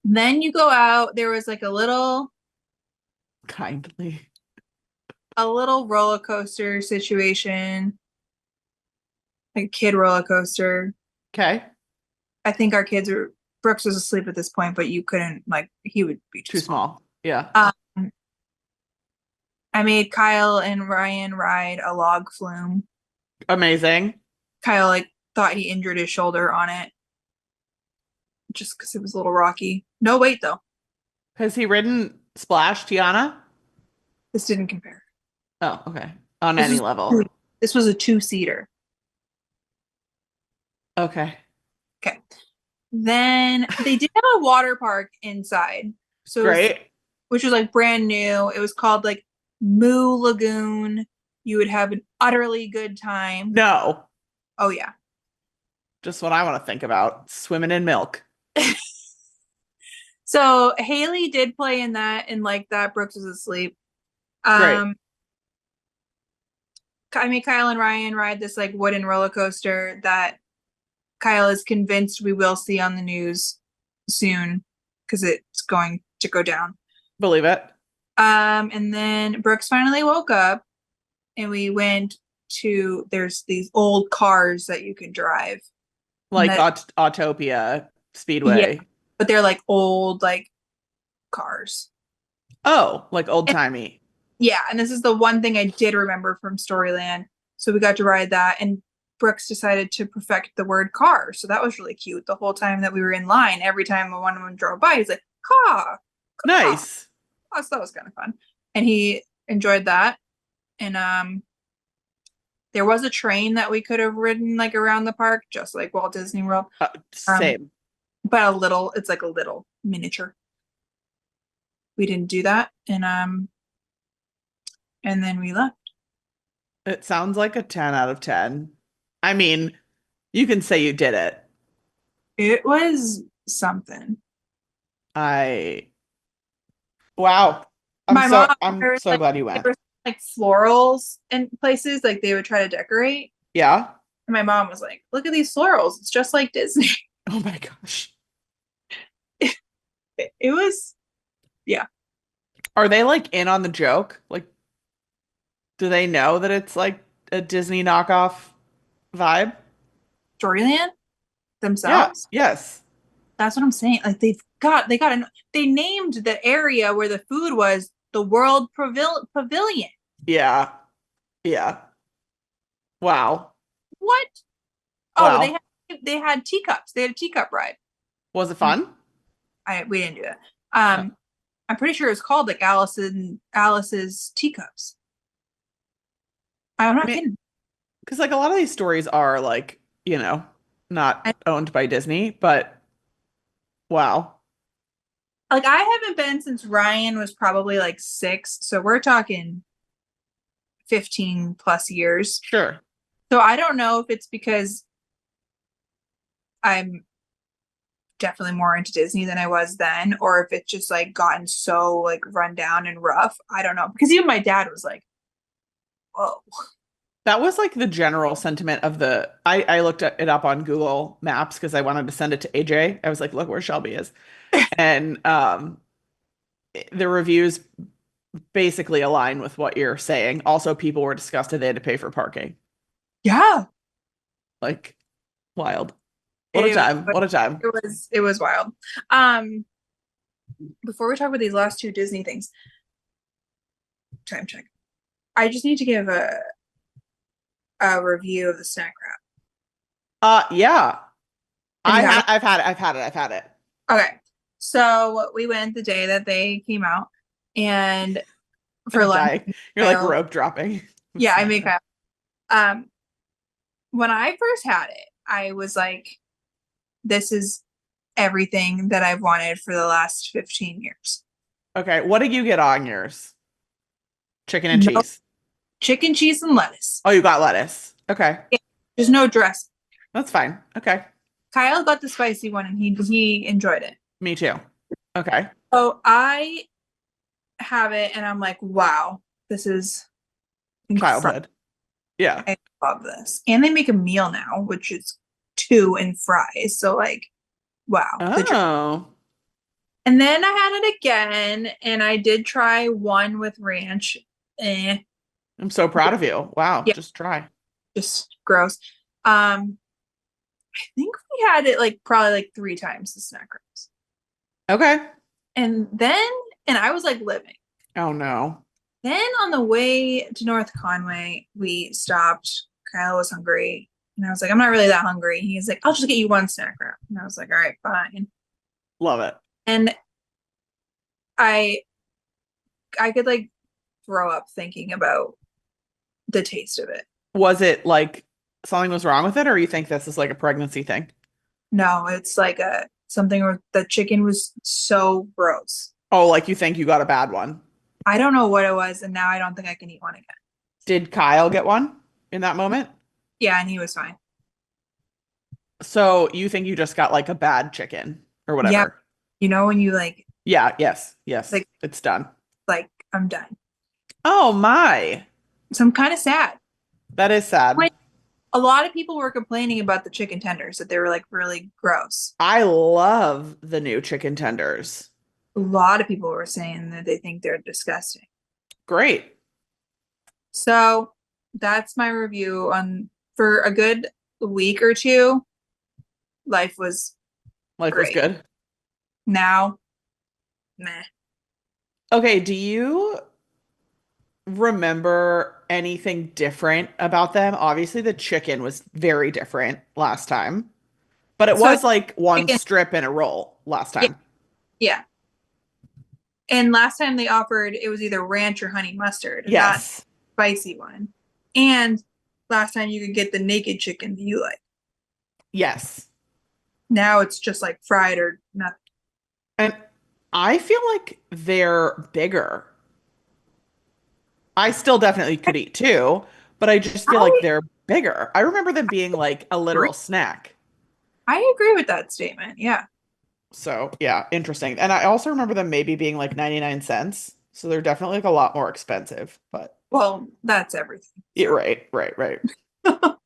Then you go out, there was like Kindly. a little roller coaster situation, like a kid roller coaster. Okay. I think Brooks was asleep at this point, but you couldn't like he would be too Too small. small. Yeah. Um, I made Kyle and Ryan ride a log flume. Amazing. Kyle like thought he injured his shoulder on it just because it was a little rocky. No weight though. Has he ridden Splash, Tiana? This didn't compare. Oh, okay. On This any was level. this was a two-seater. Okay. Okay. Then they did have a water park inside. So it was, Great. which was like brand new. It was called like Moo Lagoon. You would have an utterly good time. No. Oh yeah. Just what I want to think about. Swimming in milk. So Haley did play in that and like that. Brooks was asleep. Great. I made Kyle and Ryan ride this like wooden roller coaster that Kyle is convinced we will see on the news soon because it's going to go down. Believe it. And then Brooks finally woke up and we went to there's these old cars that you can drive. And Like that Autopia yeah, Speedway. but they're like old like cars. Oh, like old And timey. yeah, and this is the one thing I did remember from Storyland. So we got to ride that, and Brooks decided to perfect the word car. So that was really cute. The whole time that we were in line, every time one of them drove by, he's like, car, car. Nice. Oh, so that was kind of fun. And he enjoyed that. And there was a train that we could have ridden like around the park, just like Walt Disney World. Um, Same. but it's like a little miniature. We didn't do that. And then we left. It sounds like a 10 out of 10. I mean, you can say you did it. It was something. I Wow. My mom, I'm there was so like glad you there went. was like florals in places like they would try to decorate. Yeah. And my mom was like, "Look at these florals. It's just like Disney." Oh my gosh. It was, yeah. Are they like in on the joke? Like, do they know that it's like a Disney knockoff vibe? Storyland Yeah. themselves. Yes. That's what I'm saying. Like they named the area where the food was the World Pavilion. Yeah. Yeah. Wow. What? Oh, Wow. they had teacups. They had a teacup ride. Was it And fun? we didn't do that. Uh, I'm pretty sure it's called like Alice's teacups. I'm I not mean, kidding. because like a lot of these stories are like, not I, owned by Disney, but wow. like I haven't been since Ryan was probably like 6, so we're talking 15 plus years. Sure. So I don't know if it's because I'm definitely more into Disney than I was then, or if it's just like gotten so like run down and rough. I don't know. Because even my dad was like, whoa. That was like the general sentiment of I looked it up on Google Maps because I wanted to send it to AJ. I was like, look where Shelby is. And the reviews basically align with what you're saying. Also, people were disgusted they had to pay for parking. Yeah. Like, wild. What a It, time. What a time. it was wild. Um, Before we talk about these last two Disney things, time check. I just need to give a review of the snack wrap. Yeah. Have you had it? I've had it. Okay. So we went the day that they came out, and for I'm lunch, dying. You're like Kyle, rope dropping. yeah, I make Kyle. Um, when I first had it, I was like, this is everything that I've wanted for the last 15 years. Okay, what did you get on yours? Chicken and No cheese. chicken, cheese, and lettuce. Oh, you got lettuce. Okay, Yeah, there's no dress. that's fine. Okay, Kyle got the spicy one and he enjoyed it. me too. Okay, So I have it and I'm like, wow, this is incredible. childhood. Yeah. I love this. And they make a meal now, which is two and fries. So like, wow, the dream. Oh, And then I had it again, and I did try one with ranch. Eh, I'm so proud of you. Wow, yeah, just try. just gross. I think we had it like probably like 3 times the snack wraps. Okay. And then, and I was like living. Oh no. Then on the way to North Conway, we stopped. Kyle was hungry. And I was like, I'm not really that hungry. He's like, I'll just get you one snack wrap. And I was like, all right, fine. Love it. And I I could like throw up thinking about the taste of it. Was it like something was wrong with it, or you think this is like a pregnancy thing? No, it's like a something where the chicken was so gross. Oh, like you think you got a bad one. I don't know what it was, and now I don't think I can eat one again. Did Kyle get one in that moment? Yeah, and he was fine. So you think you just got like a bad chicken or Yeah, whatever? you know when you Yeah, yes, yes. like It's done. I'm done. Oh my. So I'm kind of sad. That is sad. Like, a lot of people were complaining about the chicken tenders that they were like really gross. I love the new chicken tenders. A lot of people were saying that they think they're disgusting. Great. So that's my review on for a good week or two. Life was Life was great. good. Now, meh. Okay, do you remember anything different about them? Obviously, the chicken was very different last time, but it So was like one chicken, strip in a roll last yeah, time. yeah. And last time they offered it was either ranch or honey mustard, not Yes. spicy one. And last time you could get the naked chicken that you like. Yes. Now it's just like fried or not. And I feel like they're bigger. I still definitely could eat two, but I just feel like I they're bigger. I remember them being like a agree. literal snack. I agree with that statement. Yeah. So, yeah, interesting. And I also remember them maybe being like 99 cents. So they're definitely like a lot more expensive, but Well, that's everything. yeah, So, right, right, right. but Oh,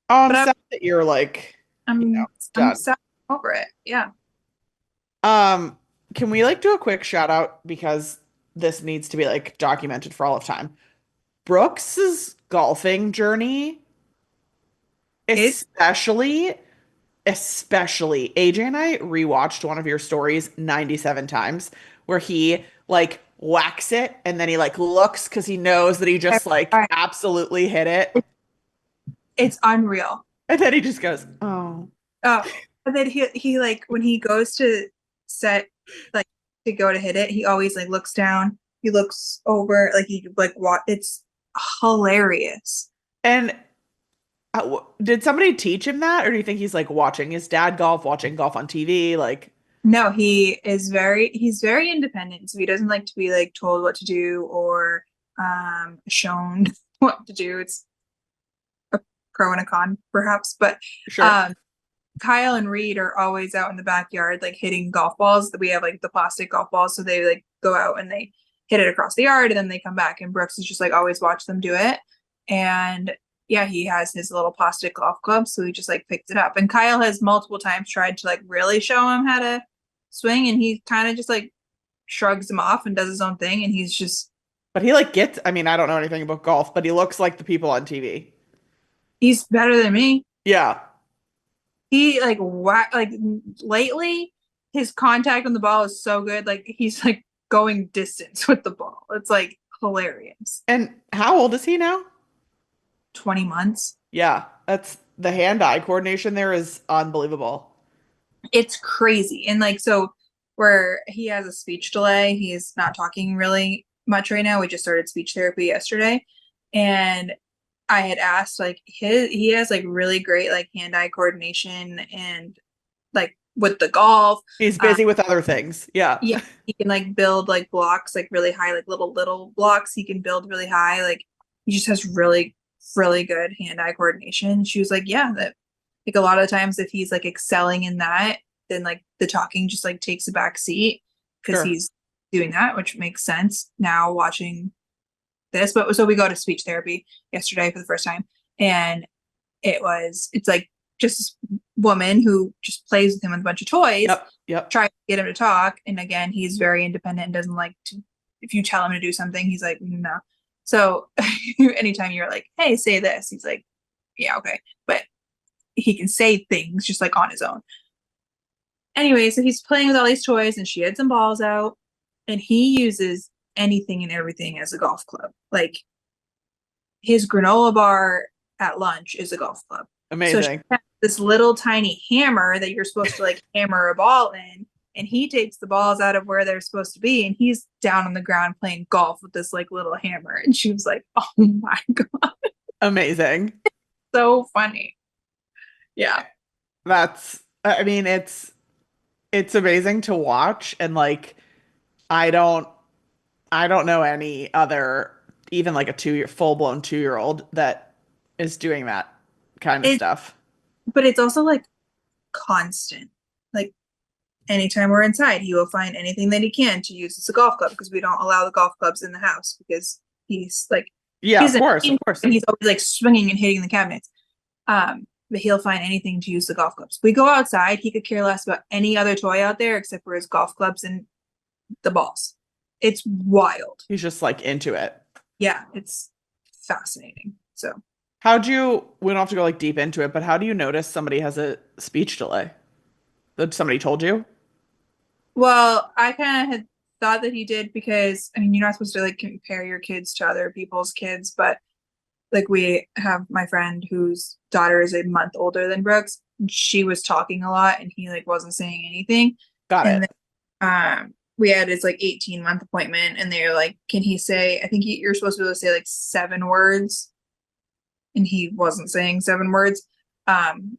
I'm I'm sad that you're like, I'm I'm done. sad over it. Yeah. Um, can we like do a quick shout out because this needs to be like documented for all of time. Brooks's golfing journey, It's especially AJ and I rewatched one of your stories 97 times where he like whacks it and then he like looks because he knows that he just like absolutely hit it. it's unreal. And then he just goes, oh. Oh, and then he like when he goes to set like to go to hit it, he always like looks down. He looks over like he like what it's hilarious. And did somebody teach him that, or do you think he's like watching his dad golf, watching golf on TV? Like, No, he's very independent, so he doesn't like to be like told what to do or shown what to do. It's a pro and a con, perhaps, but sure. um Kyle and Reed are always out in the backyard, like hitting golf balls. That we have like the plastic golf balls, so they like go out and they hit it across the yard, and then they come back. And Brooks is just like always watch them do it. And yeah, he has his little plastic golf club, so he just like picked it up. And Kyle has multiple times tried to like really show him how to swing, and he kind of just like shrugs him off and does his own thing. And he's just But he like gets, I mean, I don't know anything about golf, but he looks like the people on TV. he's better than me. Yeah. He like lately his contact on the ball is so good. Like he's like going distance with the ball. It's like hilarious. And how old is he now? 20 months. Yeah. That's the hand-eye coordination there is unbelievable. It's crazy. And like so where he has a speech delay, he's not talking really much right now. We just started speech therapy yesterday. And I had asked like he has like really great like hand-eye coordination and like with the golf. He's Um, busy with other things. Yeah. yeah, he can like build like blocks like really high, like little blocks he can build really high. Like he just has really good hand-eye coordination. She was like, yeah, that like a lot of times if he's like excelling in that, then like the talking just like takes a back seat because Sure. he's doing that, which makes sense now watching this. But so we go to speech therapy yesterday for the first time, and it's like just this woman who just plays with him with a bunch of toys, Yep. Yep. try to get him to talk. And again, he's very independent and doesn't like to, if you tell him to do something, he's like, no. So anytime you're like, hey, say this, he's like, yeah, okay. But he can say things just like on his own. Anyway, so he's playing with all these toys and she had some balls out and he uses anything and everything as a golf club. Like his granola bar at lunch is a golf club. So she Amazing. has this little tiny hammer that you're supposed to like hammer a ball in, and he takes the balls out of where they're supposed to be, and he's down on the ground playing golf with this like little hammer. And she was like, "Oh my god, Amazing. so funny!" Yeah, That's, I mean, it's amazing to watch and like I don't I don't know any other even like a 2 year full-blown 2 year old that is doing that kind of it, stuff. but it's also like constant. Like anytime we're inside, he will find anything that he can to use as a golf club because we don't allow the golf clubs in the house because he's like Yeah, he's of an course, of and course. he's always like swinging and hitting the cabinets. But he'll find anything to use the golf clubs. We go outside, he could care less about any other toy out there except for his golf clubs and the balls. It's wild. He's just like into it. Yeah, it's fascinating. So, we don't have to go like deep into it, but how do you notice somebody has a speech delay? That somebody told you? well, I kind of had thought that he did because I mean, you're not supposed to like compare your kids to other people's kids, but like we have my friend whose daughter is a month older than Brooks. She was talking a lot and he like wasn't saying anything. Got And it. then we had his like 18-month appointment and they were like, can he say, I think you're supposed to be able to say like 7 words and he wasn't saying 7 words. Um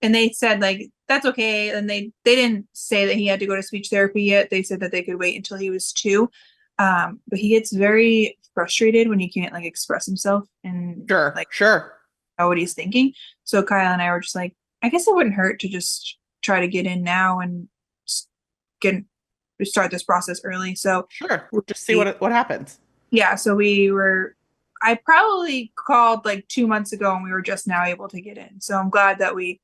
and they said like that's okay. And they didn't say that he had to go to speech therapy yet. They said that they could wait until he was 2. But he gets very frustrated when he can't like express himself and Sure, like sure. know what he's thinking. So Kyle and I were just like, I guess it wouldn't hurt to just try to get in now and get start this process early. So Sure. Just see we, what happens. yeah, so we were I probably called like 2 months ago and we were just now able to get in. So I'm glad that we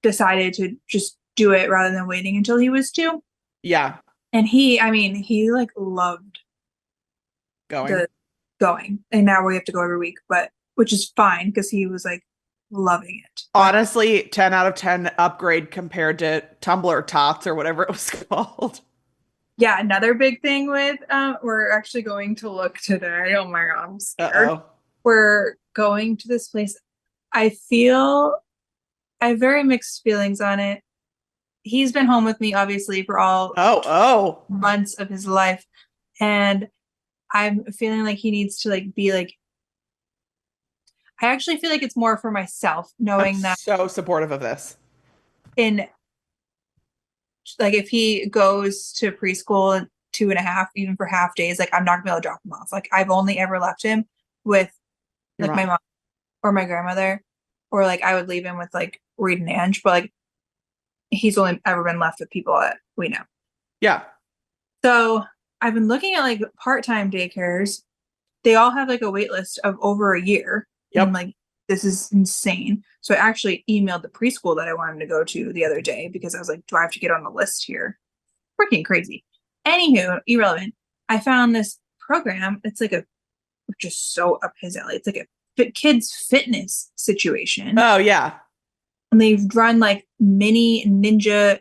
decided to just do it rather than waiting until he was 2. Yeah, And he, I mean, he like loved going. the going. And now we have to go every week, but which is fine because he was like loving it. But Honestly, 10 out of 10 upgrade compared to Tumblr Tots or whatever it was called. yeah, another big thing with we're actually going to look today. Oh my God, I'm scared. Uh-oh. We're going to this place. I feel I have very mixed feelings on it. He's been home with me obviously for all Oh, oh. months of his life, and I'm feeling like he needs to like be like I actually feel like it's more for myself I'm knowing that so supportive of this. in like if he goes to preschool and 2.5 even for half days, like I'm not gonna be able to drop him off. Like I've only ever left him with Your like my mom. mom or my grandmother, or like I would leave him with like Reed and Ange, but like he's only ever been left with people that we know. Yeah. So I've been looking at like part-time daycares. They all have like a wait list of over a year. And I'm Yep. like, this is insane. So I actually emailed the preschool that I wanted to go to the other day because I was like, do I have to get on the list here? Freaking crazy. Anywho, irrelevant. I found this program. It's like a just so up his alley. It's like a kids fitness situation. Oh, yeah. And they've run like mini ninja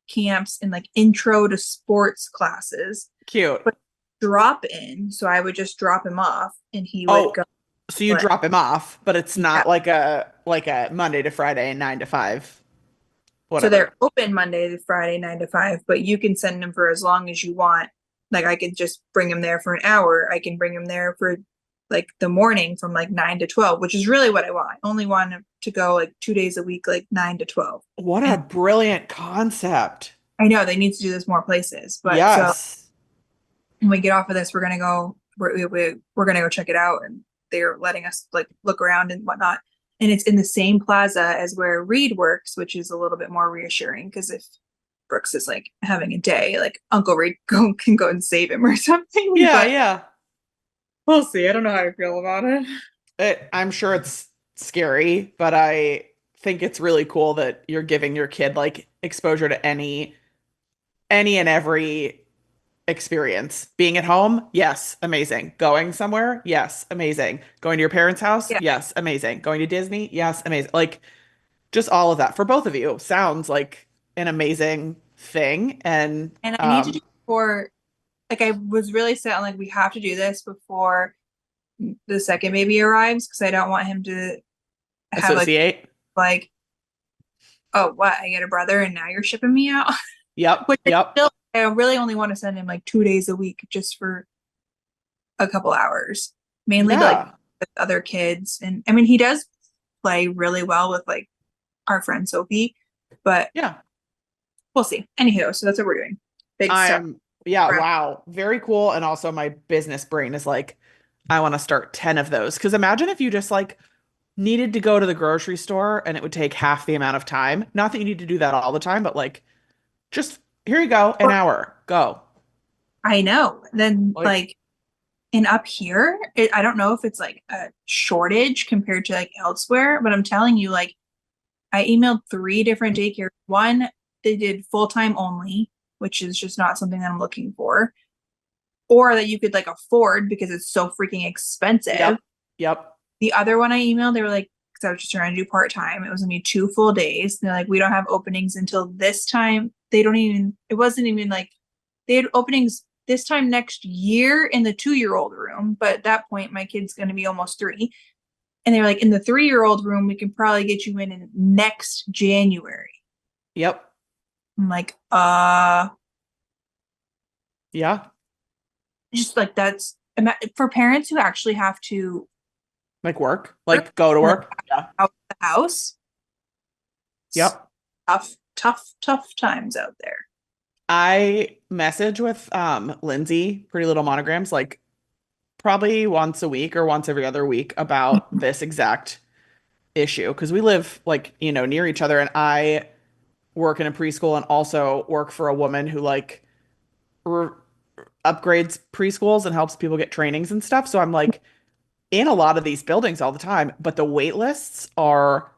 camps and like intro to sports classes, Cute. but drop in. So I would just drop him off and he would Oh, go. so you But drop him off, but it's yeah. not like a Monday to Friday 9 to 5, So whatever. they're open Monday to Friday, 9 to 5, but you can send him for as long as you want. Like I could just bring him there for an hour. I can bring him there for like the morning from like 9 to 12, which is really what I want. I only want him to go like 2 days a week, like 9 to 12. What a And brilliant concept. I know they need to do this more places, but so Yes. when we get off of this, we're gonna go. We're gonna go check it out, and they're letting us like look around and whatnot. And it's in the same plaza as where Reed works, which is a little bit more reassuring because if Brooks is like having a day, like Uncle Reed can go and save him or something. Yeah, But yeah. we'll see. I don't know how I feel about it. I'm sure it's scary, but I think it's really cool that you're giving your kid like exposure to any and every experience. Being at home, yes, amazing. Going somewhere, yes, amazing. Going to your parents' house, Yeah, yes, amazing. Going to Disney, yes, amazing. Like just all of that for both of you sounds like an amazing thing. And and I need to do it before. Like I was really set on like we have to do this before the second baby arrives because I don't want him to have like associate. like oh what I get a brother and now you're shipping me out. Yep, Which is yep. still, I really only want to send him like 2 days a week just for a couple hours, mainly to like Yeah. with other kids. And I mean, he does play really well with like our friend Sophie, but Yeah. we'll see. Anywho, so that's what we're doing. Big step. Yeah, wow. Very cool. And also my business brain is like, I want to start 10 of those. Because imagine if you just like needed to go to the grocery store and it would take half the amount of time. Not that you need to do that all the time, but like just here you go, an hour, go. I know. Then Like, like and up here, I don't know if it's like a shortage compared to like elsewhere, but I'm telling you, like I emailed 3 different daycare. One, they did full time only, which is just not something that I'm looking for, or that you could like afford because it's so freaking expensive. yep, yep. The other one I emailed, they were like, because I was just trying to do part-time. It was gonna be 2 full days. And they're like, we don't have openings until this time. They don't even, it wasn't even like they had openings this time next year in the 2-year-old room. But at that point, my kid's gonna be almost 3. And they were like, in the 3-year-old room, we can probably get you in next January. Yep. I'm like, Yeah. just like that's for parents who actually have to Like work, work like go to and like work. Yeah. out of the house. It's Yep. tough, tough, tough times out there. I message with Lindsay, Pretty Little Monograms, like probably once a week or once every other week about this exact issue because we live like, near each other and I work in a preschool and also work for a woman who like re upgrades preschools and helps people get trainings and stuff. So I'm like in a lot of these buildings all the time, but the wait lists are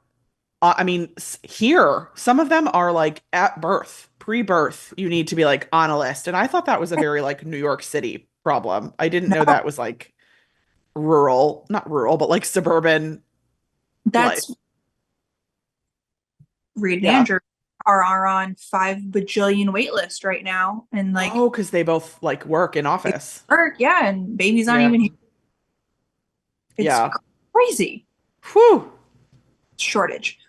I mean, here, some of them are like at birth, pre-birth, you need to be like on a list. And I thought that was a very like New York City problem. I didn't know No, that was like rural, not rural, but like suburban life. that's Reed and Yeah. Andrew are on 5 bajillion wait list right now. And like Oh, because they both like work in they office. work, yeah, and baby's not Yeah. even here. It's Yeah. crazy Whew. shortage.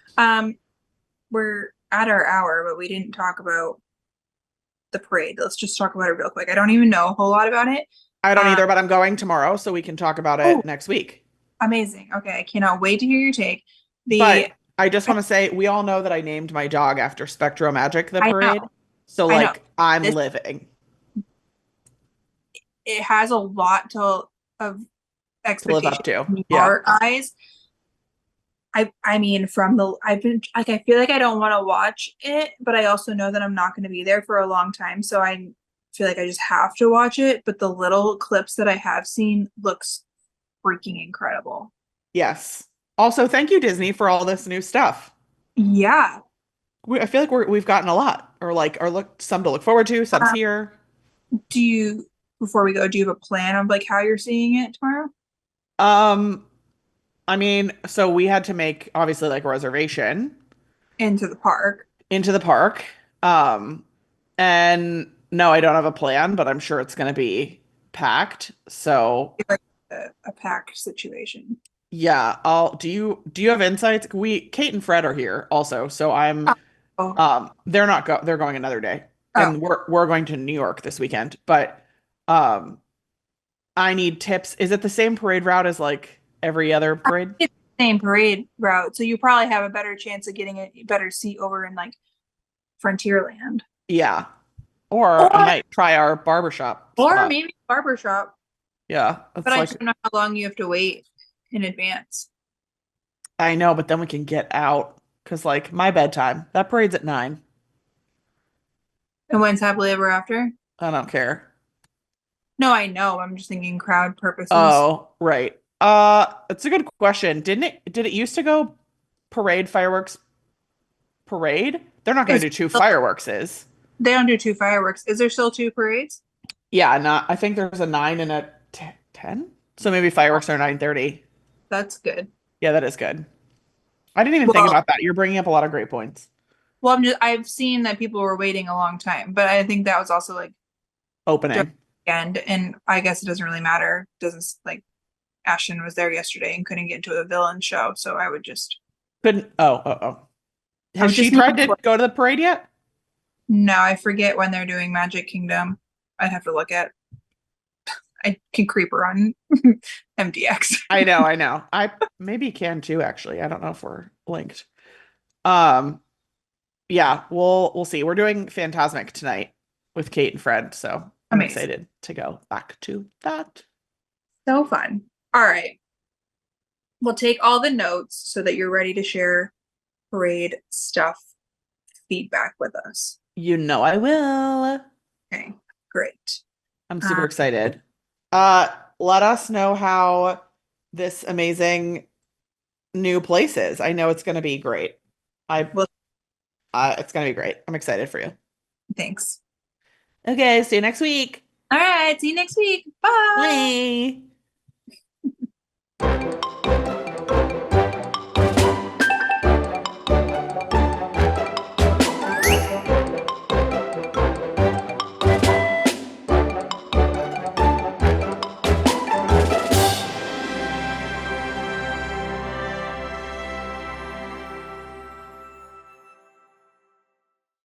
We're at our hour, but we didn't talk about the parade. Let's just talk about it real quick. I don't even know a whole lot about it. I don't Um, either, but I'm going tomorrow, so we can talk about oh, it next week. amazing. Okay, I cannot wait to hear your take. The But I just want to say, we all know that I named my dog after Spectro Magic, the I know, parade. So I know. like I'm This living it has a lot to of to live expectation up to. in Yeah. our eyes. I mean, from the I've been like I feel like I don't want to watch it, but I also know that I'm not going to be there for a long time, so I feel like I just have to watch it. But the little clips that I have seen looks freaking incredible. Yes. Also, thank you, Disney, for all this new stuff. Yeah. I feel like we've gotten a lot, or like, or look, some to look forward to, some's Um, here. do you before we go, do you have a plan of like how you're seeing it tomorrow Um, I mean, so we had to make obviously like a reservation into the park? into the park. Um, and no, I don't have a plan, but I'm sure it's going to be packed. So Like a pack situation. yeah, I'll do you have insights? Kate and Fred are here also, so I'm Oh, they're going another day. oh, And we're going to New York this weekend, but um I need tips. Is it the same parade route as like every other parade? it's the same parade route, so you probably have a better chance of getting a better seat over in like Frontierland. Yeah. Or I Or might try our barbershop or spot. maybe barber shop. Yeah. But It's I just like don't know how long you have to wait in advance. I know, but then we can get out because like my bedtime. That parade's at 9. And when's happily ever after? I don't care. No, I know. I'm just thinking crowd purposes. Oh, right. It's a good question. Did it used to go parade fireworks parade? They're not going Is to do two fireworks, is? they don't do 2 fireworks. Is there still 2 parades? Yeah, not I think there's a 9 and a 10. So maybe fireworks are 9:30. That's good. Yeah, that is good. I didn't even think Well, about that. You're bringing up a lot of great points. I've seen that people were waiting a long time, but I think that was also like during Opening. the weekend, and I guess it doesn't really matter. Doesn't like Ashton was there yesterday and couldn't get into a villain show, so Couldn't. Oh. I Has would she just tried move. to go to the parade yet? No, I forget when they're doing Magic Kingdom. I'd have to look at. I can creep her on MDX. I know. I maybe can too, actually. I don't know if we're linked. Um, yeah, we'll see. We're doing Phantasmic tonight with Kate and Fred, so I'm Amazing. excited to go back to that. So fun. All right. We'll take all the notes so that you're ready to share parade stuff feedback with us. You know I will. Okay, great. I'm super Uh, excited. Let us know how this amazing new place is. I know it's going to be great. I well, it's going to be great. I'm excited for you. thanks. Okay, see you next week. All right. See you next week. Bye. Bye.